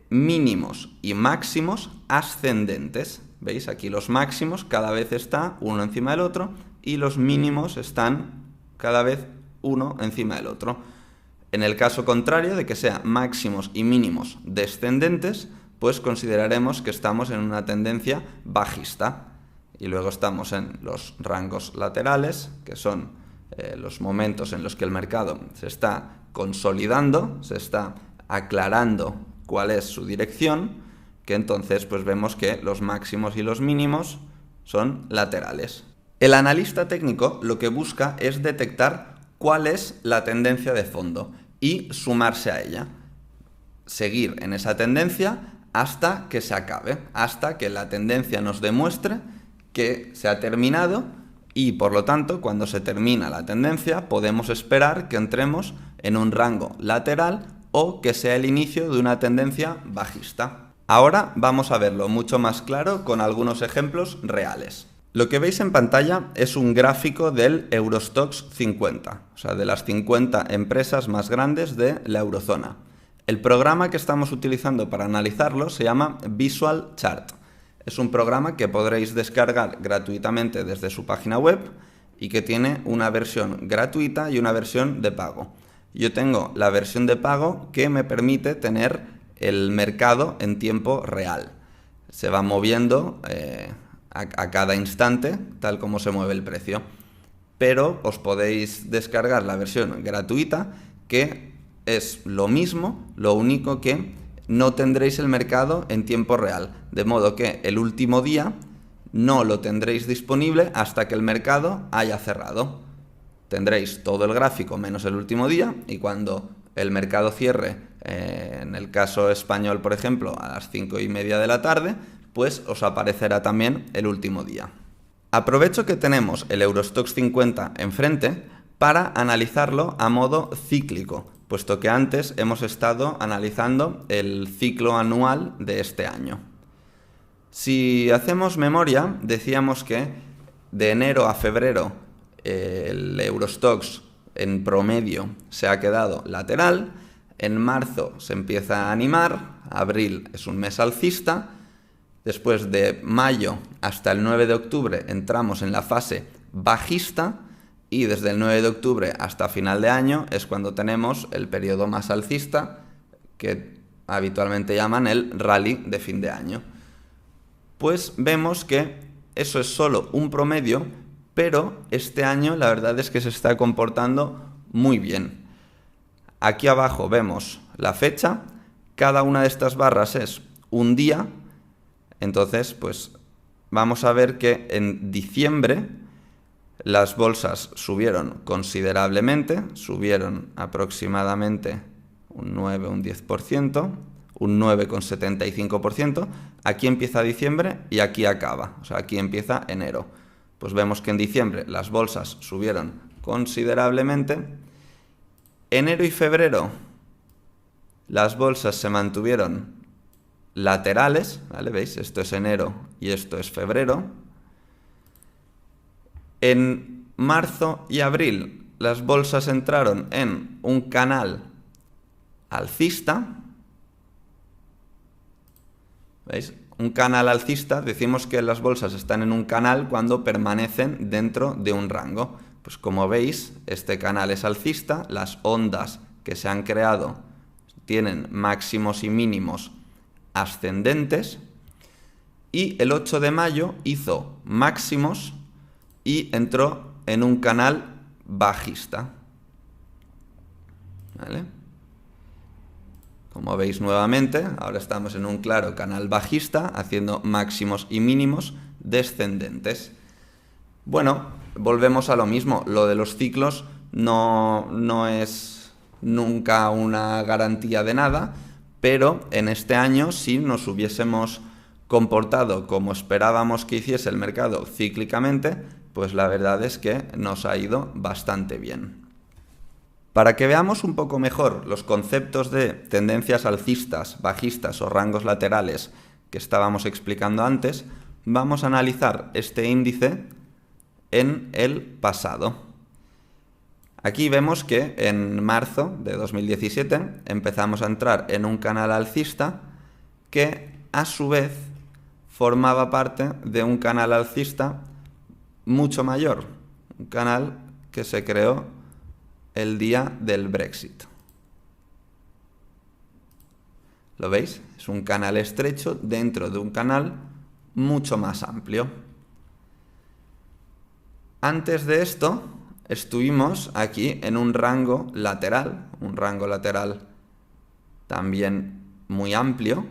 mínimos y máximos ascendentes. ¿Veis? Aquí los máximos cada vez está uno encima del otro y los mínimos están cada vez uno encima del otro. En el caso contrario de que sea máximos y mínimos descendentes, pues consideraremos que estamos en una tendencia bajista. Y luego estamos en los rangos laterales, que son los momentos en los que el mercado se está consolidando, se está aclarando cuál es su dirección, que entonces pues vemos que los máximos y los mínimos son laterales. El analista técnico lo que busca es detectar cuál es la tendencia de fondo y sumarse a ella. Seguir en esa tendencia hasta que se acabe, hasta que la tendencia nos demuestre que se ha terminado, y por lo tanto cuando se termina la tendencia podemos esperar que entremos en un rango lateral o que sea el inicio de una tendencia bajista. Ahora vamos a verlo mucho más claro con algunos ejemplos reales. Lo que veis en pantalla es un gráfico del Eurostoxx 50, o sea, de las 50 empresas más grandes de la eurozona. El programa que estamos utilizando para analizarlo se llama Visual Chart. Es un programa que podréis descargar gratuitamente desde su página web y que tiene una versión gratuita y una versión de pago. Yo tengo la versión de pago que me permite tener el mercado en tiempo real. Se va moviendo a cada instante, tal como se mueve el precio. Pero os podéis descargar la versión gratuita, que es lo mismo, lo único que no tendréis el mercado en tiempo real, de modo que el último día no lo tendréis disponible hasta que el mercado haya cerrado. Tendréis todo el gráfico menos el último día, y cuando el mercado cierre, en el caso español por ejemplo, a las 5:30 de la tarde, pues os aparecerá también el último día. Aprovecho que tenemos el Eurostoxx 50 enfrente para analizarlo a modo cíclico, puesto que antes hemos estado analizando el ciclo anual de este año. Si hacemos memoria, decíamos que de enero a febrero el Eurostoxx en promedio se ha quedado lateral, en marzo se empieza a animar, abril es un mes alcista, después de mayo hasta el 9 de octubre entramos en la fase bajista, y desde el 9 de octubre hasta final de año es cuando tenemos el periodo más alcista, que habitualmente llaman el rally de fin de año. Pues vemos que eso es solo un promedio, pero este año la verdad es que se está comportando muy bien. Aquí abajo vemos la fecha, cada una de estas barras es un día, entonces pues vamos a ver que en diciembre las bolsas subieron considerablemente, subieron aproximadamente un 9, un 10%, un 9,75%. Aquí empieza diciembre y aquí acaba, o sea, aquí empieza enero. Pues vemos que en diciembre las bolsas subieron considerablemente. Enero y febrero las bolsas se mantuvieron laterales, ¿vale? ¿Veis? Esto es enero y esto es febrero. En marzo y abril las bolsas entraron en un canal alcista. ¿Veis? Un canal alcista, decimos que las bolsas están en un canal cuando permanecen dentro de un rango. Pues como veis, este canal es alcista, las ondas que se han creado tienen máximos y mínimos ascendentes, y el 8 de mayo hizo máximos y entró en un canal bajista. ¿Vale? Como veis nuevamente, ahora estamos en un claro canal bajista, haciendo máximos y mínimos descendentes. Bueno, volvemos a lo mismo. Lo de los ciclos no es nunca una garantía de nada, pero en este año, si nos hubiésemos comportado como esperábamos que hiciese el mercado cíclicamente, pues la verdad es que nos ha ido bastante bien. Para que veamos un poco mejor los conceptos de tendencias alcistas, bajistas o rangos laterales que estábamos explicando antes, vamos a analizar este índice en el pasado. Aquí vemos que en marzo de 2017 empezamos a entrar en un canal alcista que a su vez formaba parte de un canal alcista mucho mayor, un canal que se creó el día del Brexit. ¿Lo veis? Es un canal estrecho dentro de un canal mucho más amplio. Antes de esto estuvimos aquí en un rango lateral también muy amplio,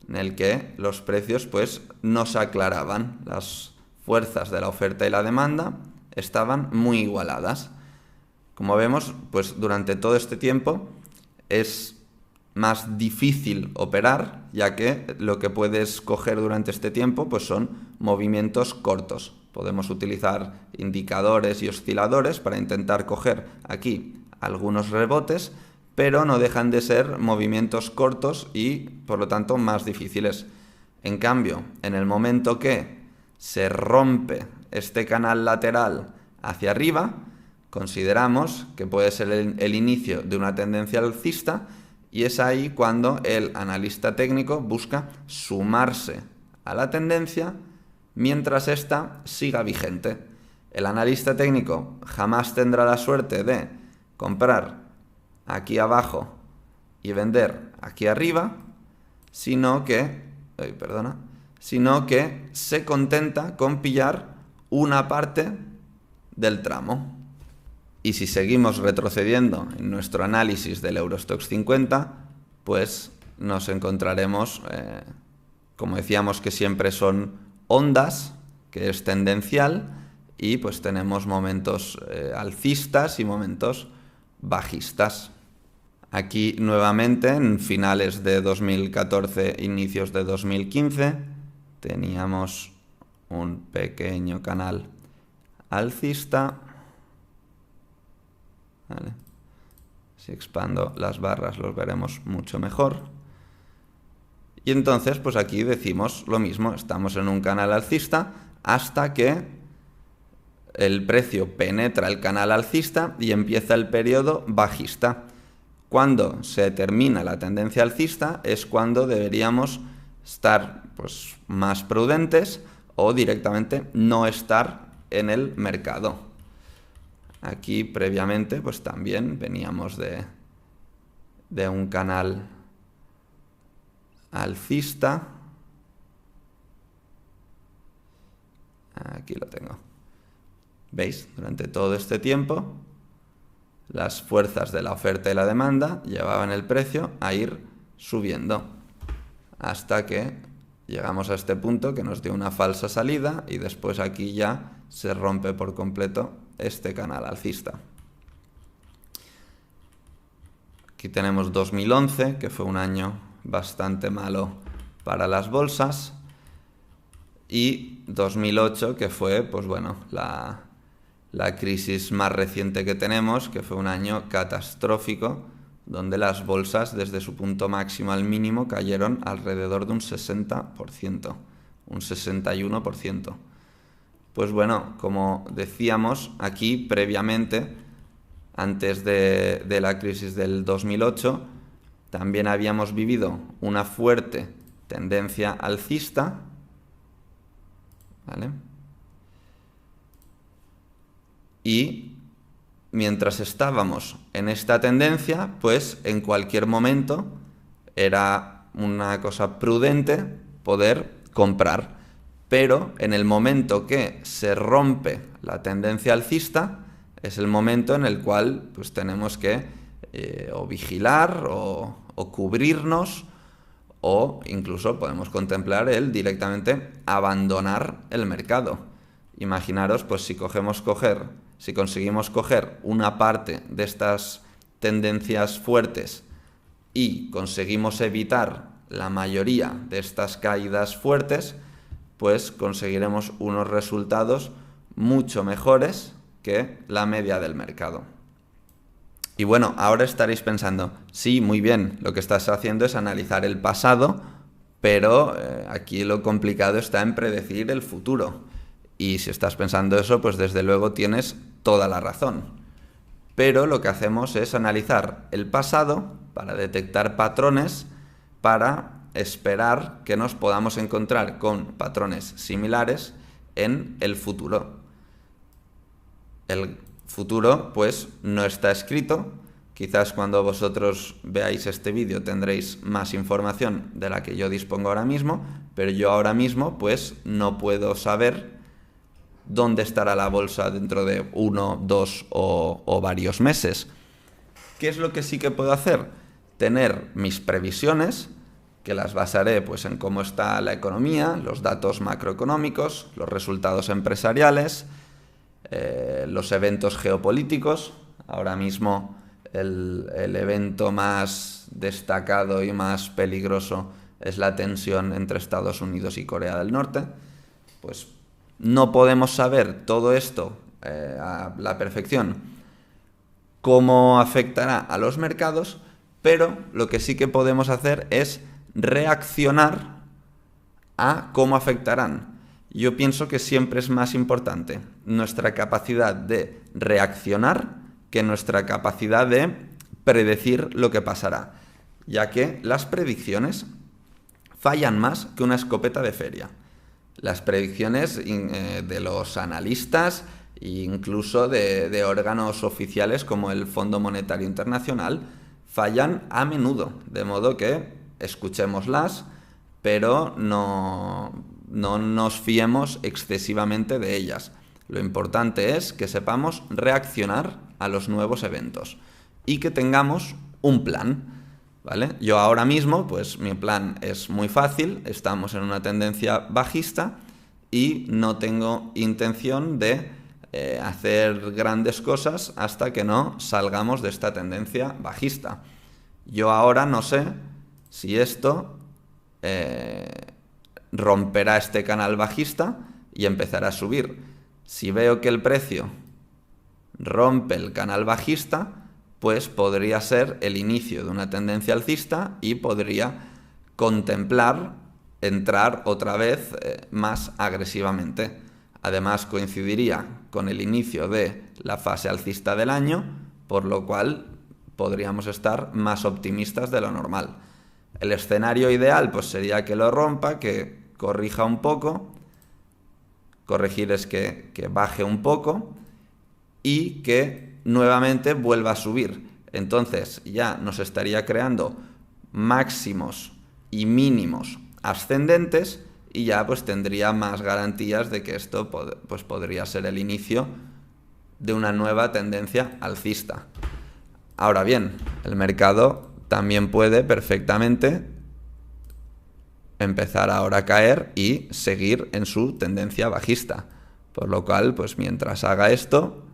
en el que los precios pues no se aclaraban, las fuerzas de la oferta y la demanda estaban muy igualadas. Como vemos, pues durante todo este tiempo es más difícil operar, ya que lo que puedes coger durante este tiempo pues son movimientos cortos. Podemos utilizar indicadores y osciladores para intentar coger aquí algunos rebotes, pero no dejan de ser movimientos cortos y, por lo tanto, más difíciles. En cambio, en el momento que se rompe este canal lateral hacia arriba, consideramos que puede ser el inicio de una tendencia alcista, y es ahí cuando el analista técnico busca sumarse a la tendencia mientras ésta siga vigente. El analista técnico jamás tendrá la suerte de comprar aquí abajo y vender aquí arriba, sino que se contenta con pillar una parte del tramo. Y si seguimos retrocediendo en nuestro análisis del Eurostoxx 50, pues nos encontraremos, como decíamos, que siempre son ondas, que es tendencial, y pues tenemos momentos alcistas y momentos bajistas. Aquí nuevamente, en finales de 2014, inicios de 2015, teníamos un pequeño canal alcista. ¿Vale? Si expando las barras los veremos mucho mejor. Y entonces, pues aquí decimos lo mismo, estamos en un canal alcista hasta que el precio penetra el canal alcista y empieza el periodo bajista. Cuando se termina la tendencia alcista es cuando deberíamos estar pues más prudentes o directamente no estar en el mercado. Aquí previamente pues también veníamos de un canal alcista. Aquí lo tengo. ¿Veis? Durante todo este tiempo, las fuerzas de la oferta y la demanda llevaban el precio a ir subiendo hasta que llegamos a este punto que nos dio una falsa salida y después aquí ya se rompe por completo este canal alcista. Aquí tenemos 2011, que fue un año bastante malo para las bolsas, y 2008, que fue, pues bueno, la crisis más reciente que tenemos, que fue un año catastrófico, donde las bolsas desde su punto máximo al mínimo cayeron alrededor de un 60%, un 61%. Pues bueno, como decíamos aquí previamente, antes de la crisis del 2008, también habíamos vivido una fuerte tendencia alcista, ¿vale? Y mientras estábamos en esta tendencia, pues en cualquier momento era una cosa prudente poder comprar. Pero en el momento que se rompe la tendencia alcista, es el momento en el cual pues tenemos que o vigilar o cubrirnos, o incluso podemos contemplar el directamente abandonar el mercado. Imaginaros, pues si conseguimos coger una parte de estas tendencias fuertes y conseguimos evitar la mayoría de estas caídas fuertes, pues conseguiremos unos resultados mucho mejores que la media del mercado. Y bueno, ahora estaréis pensando, sí, muy bien, lo que estás haciendo es analizar el pasado, pero aquí lo complicado está en predecir el futuro. Y si estás pensando eso, pues desde luego tienes toda la razón. Pero lo que hacemos es analizar el pasado para detectar patrones, para esperar que nos podamos encontrar con patrones similares en el futuro. El futuro, pues, no está escrito. Quizás cuando vosotros veáis este vídeo tendréis más información de la que yo dispongo ahora mismo, pero yo ahora mismo, pues, no puedo saber dónde estará la bolsa dentro de 1, 2 o varios meses. ¿Qué es lo que sí que puedo hacer? Tener mis previsiones, que las basaré pues en cómo está la economía, los datos macroeconómicos, los resultados empresariales, los eventos geopolíticos. Ahora mismo el evento más destacado y más peligroso es la tensión entre Estados Unidos y Corea del Norte. Pues no podemos saber todo esto a la perfección, cómo afectará a los mercados, pero lo que sí que podemos hacer es reaccionar a cómo afectarán. Yo pienso que siempre es más importante nuestra capacidad de reaccionar que nuestra capacidad de predecir lo que pasará, ya que las predicciones fallan más que una escopeta de feria. Las predicciones de los analistas e incluso de órganos oficiales como el Fondo Monetario Internacional fallan a menudo, de modo que escuchémoslas, pero no nos fiemos excesivamente de ellas. Lo importante es que sepamos reaccionar a los nuevos eventos y que tengamos un plan, ¿vale? Yo ahora mismo, pues mi plan es muy fácil, estamos en una tendencia bajista y no tengo intención de hacer grandes cosas hasta que no salgamos de esta tendencia bajista. Yo ahora no sé si esto romperá este canal bajista y empezará a subir. Si veo que el precio rompe el canal bajista, pues podría ser el inicio de una tendencia alcista y podría contemplar entrar otra vez más agresivamente. Además coincidiría con el inicio de la fase alcista del año, por lo cual podríamos estar más optimistas de lo normal. El escenario ideal pues sería que lo rompa, que corrija un poco, corregir es que baje un poco y que nuevamente vuelva a subir. Entonces ya nos estaría creando máximos y mínimos ascendentes, y ya pues tendría más garantías de que esto pues podría ser el inicio de una nueva tendencia alcista. Ahora bien, el mercado también puede perfectamente empezar ahora a caer y seguir en su tendencia bajista. Por lo cual, pues mientras haga esto,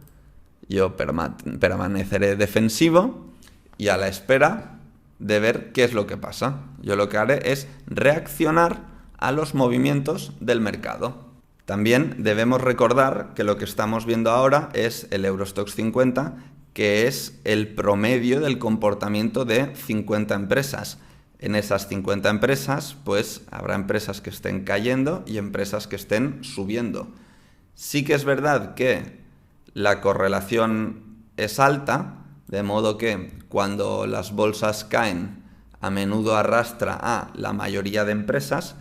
yo permaneceré defensivo y a la espera de ver qué es lo que pasa. Yo lo que haré es reaccionar a los movimientos del mercado. También debemos recordar que lo que estamos viendo ahora es el Eurostoxx 50, que es el promedio del comportamiento de 50 empresas. En esas 50 empresas, pues habrá empresas que estén cayendo y empresas que estén subiendo. Sí que es verdad que la correlación es alta, de modo que cuando las bolsas caen, a menudo arrastra a la mayoría de empresas,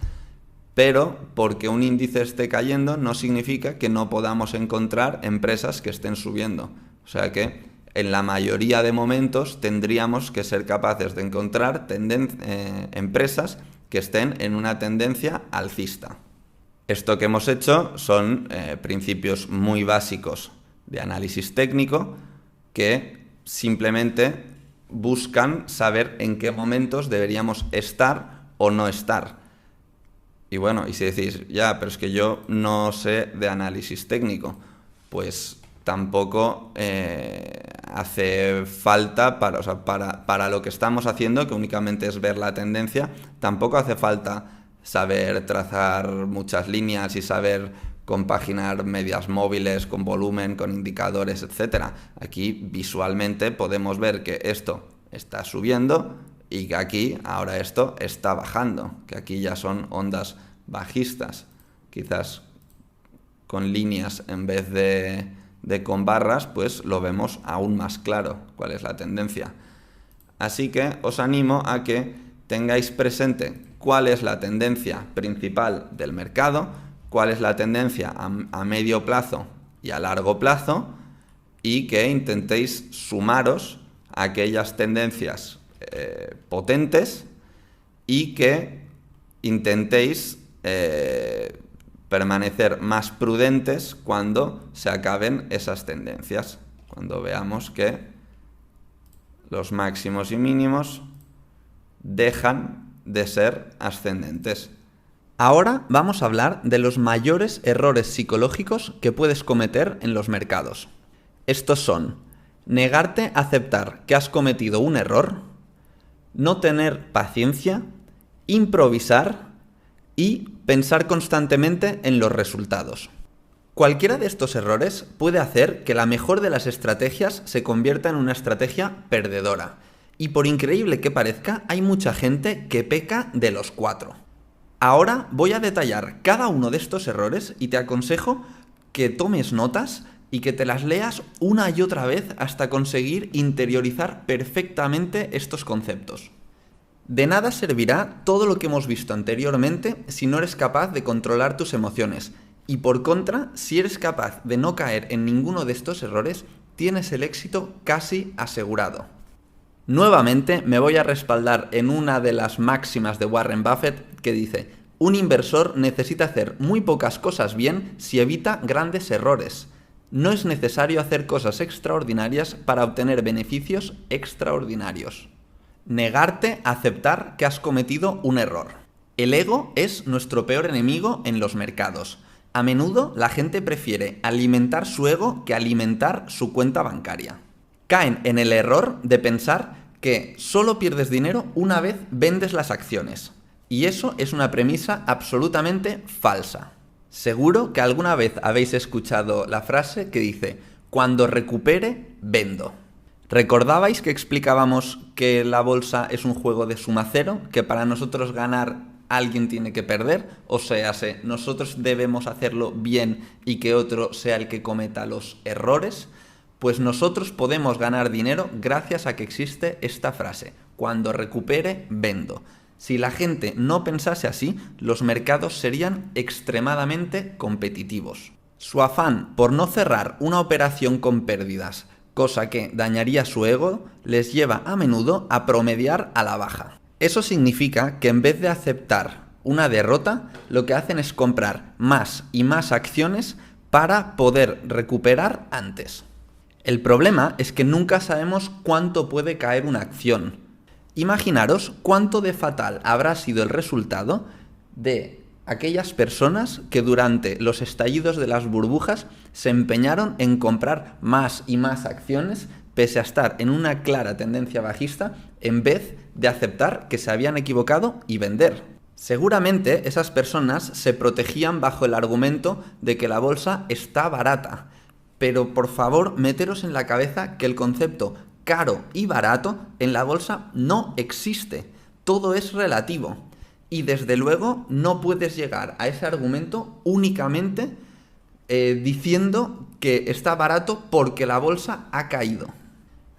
pero porque un índice esté cayendo no significa que no podamos encontrar empresas que estén subiendo. O sea que en la mayoría de momentos tendríamos que ser capaces de encontrar empresas que estén en una tendencia alcista. Esto que hemos hecho son principios muy básicos de análisis técnico que simplemente buscan saber en qué momentos deberíamos estar o no estar. Y bueno, y si decís, ya, pero es que yo no sé de análisis técnico, pues tampoco hace falta, para lo que estamos haciendo, que únicamente es ver la tendencia, tampoco hace falta saber trazar muchas líneas y saber compaginar medias móviles con volumen, con indicadores, etc. Aquí visualmente podemos ver que esto está subiendo y que aquí ahora esto está bajando, que aquí ya son ondas bajistas, quizás con líneas en vez de con barras, pues lo vemos aún más claro cuál es la tendencia. Así que os animo a que tengáis presente cuál es la tendencia principal del mercado, cuál es la tendencia a medio plazo y a largo plazo, y que intentéis sumaros a aquellas tendencias potentes y que intentéis permanecer más prudentes cuando se acaben esas tendencias, cuando veamos que los máximos y mínimos dejan de ser ascendentes. Ahora vamos a hablar de los mayores errores psicológicos que puedes cometer en los mercados. Estos son: negarte a aceptar que has cometido un error, no tener paciencia, improvisar y pensar constantemente en los resultados. Cualquiera de estos errores puede hacer que la mejor de las estrategias se convierta en una estrategia perdedora. Y por increíble que parezca, hay mucha gente que peca de los cuatro. Ahora voy a detallar cada uno de estos errores y te aconsejo que tomes notas y que te las leas una y otra vez hasta conseguir interiorizar perfectamente estos conceptos. De nada servirá todo lo que hemos visto anteriormente si no eres capaz de controlar tus emociones. Y por contra, si eres capaz de no caer en ninguno de estos errores, tienes el éxito casi asegurado. Nuevamente me voy a respaldar en una de las máximas de Warren Buffett que dice: un inversor necesita hacer muy pocas cosas bien si evita grandes errores. No es necesario hacer cosas extraordinarias para obtener beneficios extraordinarios. Negarte a aceptar que has cometido un error. El ego es nuestro peor enemigo en los mercados. A menudo la gente prefiere alimentar su ego que alimentar su cuenta bancaria. Caen en el error de pensar que solo pierdes dinero una vez vendes las acciones. Y eso es una premisa absolutamente falsa. Seguro que alguna vez habéis escuchado la frase que dice: cuando recupere, vendo. ¿Recordabais que explicábamos que la bolsa es un juego de suma cero? Que para nosotros ganar alguien tiene que perder, o sea, nosotros debemos hacerlo bien y que otro sea el que cometa los errores. Pues nosotros podemos ganar dinero gracias a que existe esta frase: cuando recupere, vendo. Si la gente no pensase así, los mercados serían extremadamente competitivos. Su afán por no cerrar una operación con pérdidas, cosa que dañaría su ego, les lleva a menudo a promediar a la baja. Eso significa que en vez de aceptar una derrota, lo que hacen es comprar más y más acciones para poder recuperar antes. El problema es que nunca sabemos cuánto puede caer una acción. Imaginaros cuánto de fatal habrá sido el resultado de aquellas personas que durante los estallidos de las burbujas se empeñaron en comprar más y más acciones pese a estar en una clara tendencia bajista, en vez de aceptar que se habían equivocado y vender. Seguramente esas personas se protegían bajo el argumento de que la bolsa está barata, pero por favor meteros en la cabeza que el concepto caro y barato en la bolsa no existe, todo es relativo. Y desde luego no puedes llegar a ese argumento únicamente diciendo que está barato porque la bolsa ha caído.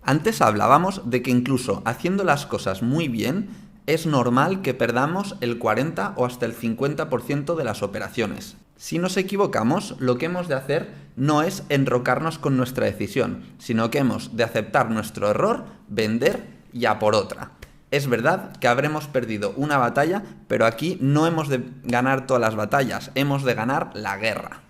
Antes hablábamos de que incluso haciendo las cosas muy bien, es normal que perdamos el 40 o hasta el 50% de las operaciones. Si nos equivocamos, lo que hemos de hacer no es enrocarnos con nuestra decisión, sino que hemos de aceptar nuestro error, vender y a por otra. Es verdad que habremos perdido una batalla, pero aquí no hemos de ganar todas las batallas, hemos de ganar la guerra.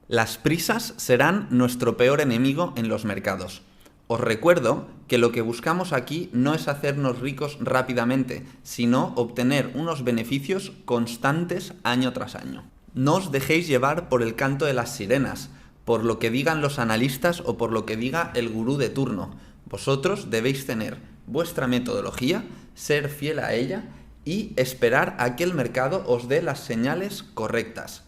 Las prisas serán nuestro peor enemigo en los mercados. Os recuerdo que lo que buscamos aquí no es hacernos ricos rápidamente, sino obtener unos beneficios constantes año tras año. No os dejéis llevar por el canto de las sirenas, por lo que digan los analistas o por lo que diga el gurú de turno. Vosotros debéis tener vuestra metodología, ser fiel a ella y esperar a que el mercado os dé las señales correctas.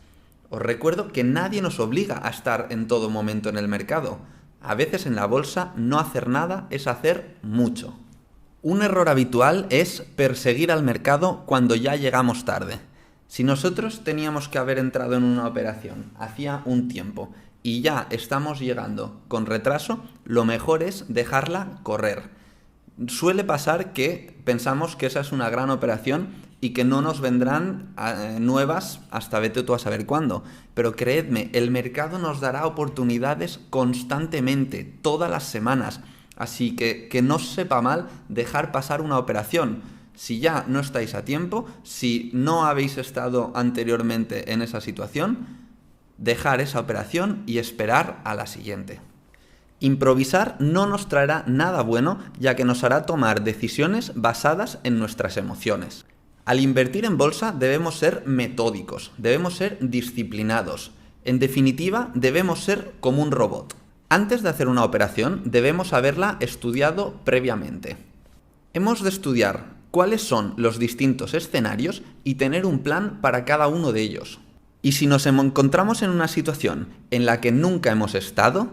Os recuerdo que nadie nos obliga a estar en todo momento en el mercado. A veces en la bolsa no hacer nada es hacer mucho. Un error habitual es perseguir al mercado cuando ya llegamos tarde. Si nosotros teníamos que haber entrado en una operación hacía un tiempo y ya estamos llegando con retraso, lo mejor es dejarla correr. Suele pasar que pensamos que esa es una gran operación y que no nos vendrán nuevas hasta vete tú a saber cuándo. Pero creedme, el mercado nos dará oportunidades constantemente, todas las semanas. Así que no os sepa mal dejar pasar una operación. Si ya no estáis a tiempo, si no habéis estado anteriormente en esa situación, dejar esa operación y esperar a la siguiente. Improvisar no nos traerá nada bueno, ya que nos hará tomar decisiones basadas en nuestras emociones. Al invertir en bolsa debemos ser metódicos, debemos ser disciplinados. En definitiva, debemos ser como un robot. Antes de hacer una operación, debemos haberla estudiado previamente. Hemos de estudiar cuáles son los distintos escenarios y tener un plan para cada uno de ellos. Y si nos encontramos en una situación en la que nunca hemos estado,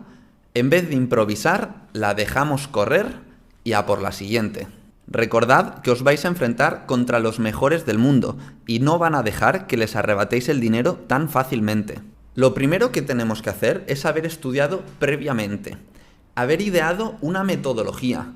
en vez de improvisar, la dejamos correr y a por la siguiente. Recordad que os vais a enfrentar contra los mejores del mundo y no van a dejar que les arrebatéis el dinero tan fácilmente. Lo primero que tenemos que hacer es haber estudiado previamente, haber ideado una metodología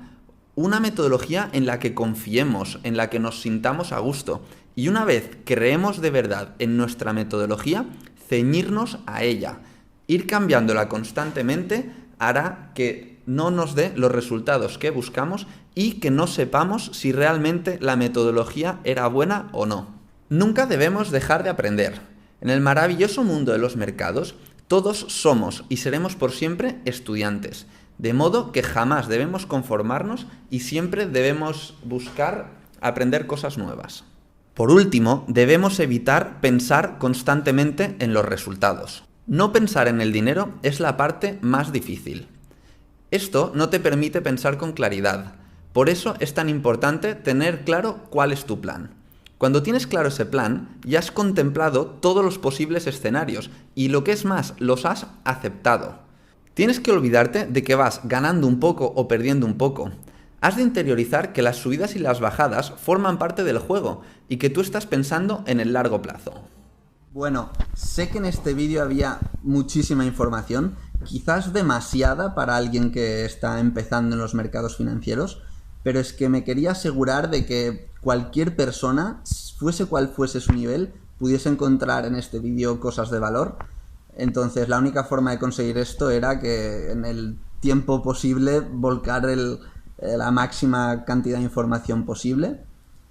en la que confiemos, en la que nos sintamos a gusto, y una vez creemos de verdad en nuestra metodología, ceñirnos a ella. Ir cambiándola constantemente hará que no nos dé los resultados que buscamos y que no sepamos si realmente la metodología era buena o no. Nunca debemos dejar de aprender. En el maravilloso mundo de los mercados, todos somos y seremos por siempre estudiantes, de modo que jamás debemos conformarnos y siempre debemos buscar aprender cosas nuevas. Por último, debemos evitar pensar constantemente en los resultados. No pensar en el dinero es la parte más difícil. Esto no te permite pensar con claridad. Por eso es tan importante tener claro cuál es tu plan. Cuando tienes claro ese plan, ya has contemplado todos los posibles escenarios y lo que es más, los has aceptado. Tienes que olvidarte de que vas ganando un poco o perdiendo un poco. Has de interiorizar que las subidas y las bajadas forman parte del juego y que tú estás pensando en el largo plazo. Bueno, sé que en este vídeo había muchísima información, quizás demasiada para alguien que está empezando en los mercados financieros, pero es que me quería asegurar de que cualquier persona, fuese cual fuese su nivel, pudiese encontrar en este vídeo cosas de valor. Entonces la única forma de conseguir esto era que en el tiempo posible volcar la máxima cantidad de información posible.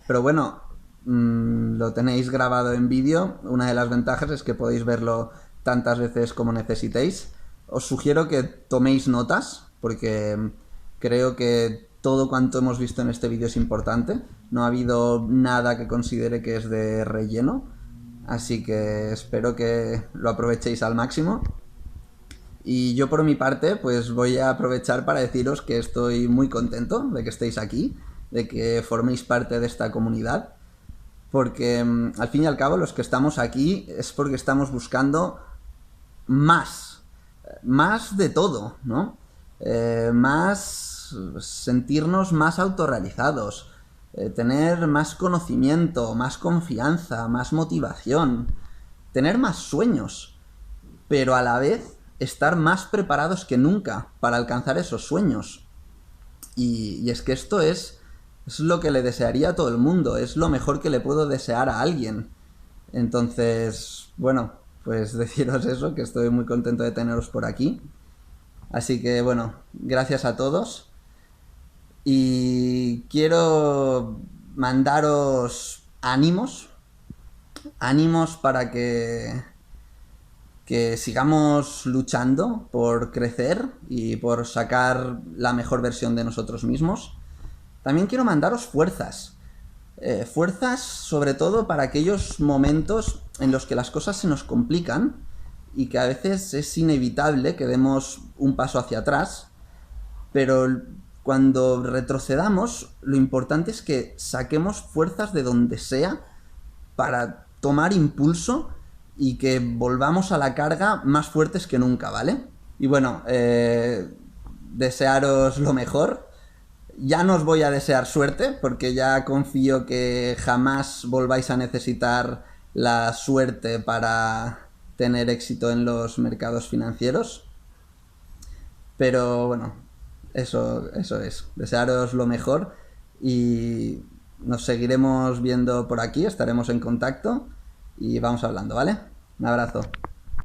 Pero bueno, lo tenéis grabado en vídeo. Una de las ventajas es que podéis verlo tantas veces como necesitéis. Os sugiero que toméis notas, porque creo que todo cuanto hemos visto en este vídeo es importante. No ha habido nada que considere que es de relleno. Así que espero que lo aprovechéis al máximo. Y yo por mi parte, pues voy a aprovechar para deciros que estoy muy contento de que estéis aquí, de que forméis parte de esta comunidad, porque al fin y al cabo los que estamos aquí es porque estamos buscando más, más de todo, ¿no? Más sentirnos más autorrealizados, tener más conocimiento, más confianza, más motivación, tener más sueños, pero a la vez estar más preparados que nunca para alcanzar esos sueños. Y es que esto es lo que le desearía a todo el mundo, es lo mejor que le puedo desear a alguien. Entonces, bueno, pues deciros eso, que estoy muy contento de teneros por aquí. Así que bueno, gracias a todos. Y quiero mandaros ánimos, ánimos para que sigamos luchando por crecer y por sacar la mejor versión de nosotros mismos. También quiero mandaros fuerzas. Fuerzas sobre todo para aquellos momentos en los que las cosas se nos complican y que a veces es inevitable que demos un paso hacia atrás, pero cuando retrocedamos lo importante es que saquemos fuerzas de donde sea para tomar impulso y que volvamos a la carga más fuertes que nunca, ¿vale? Y bueno, desearos lo mejor. Ya no os voy a desear suerte, porque ya confío que jamás volváis a necesitar la suerte para tener éxito en los mercados financieros. Pero bueno, eso es. Desearos lo mejor y nos seguiremos viendo por aquí, estaremos en contacto y vamos hablando, ¿vale? Un abrazo.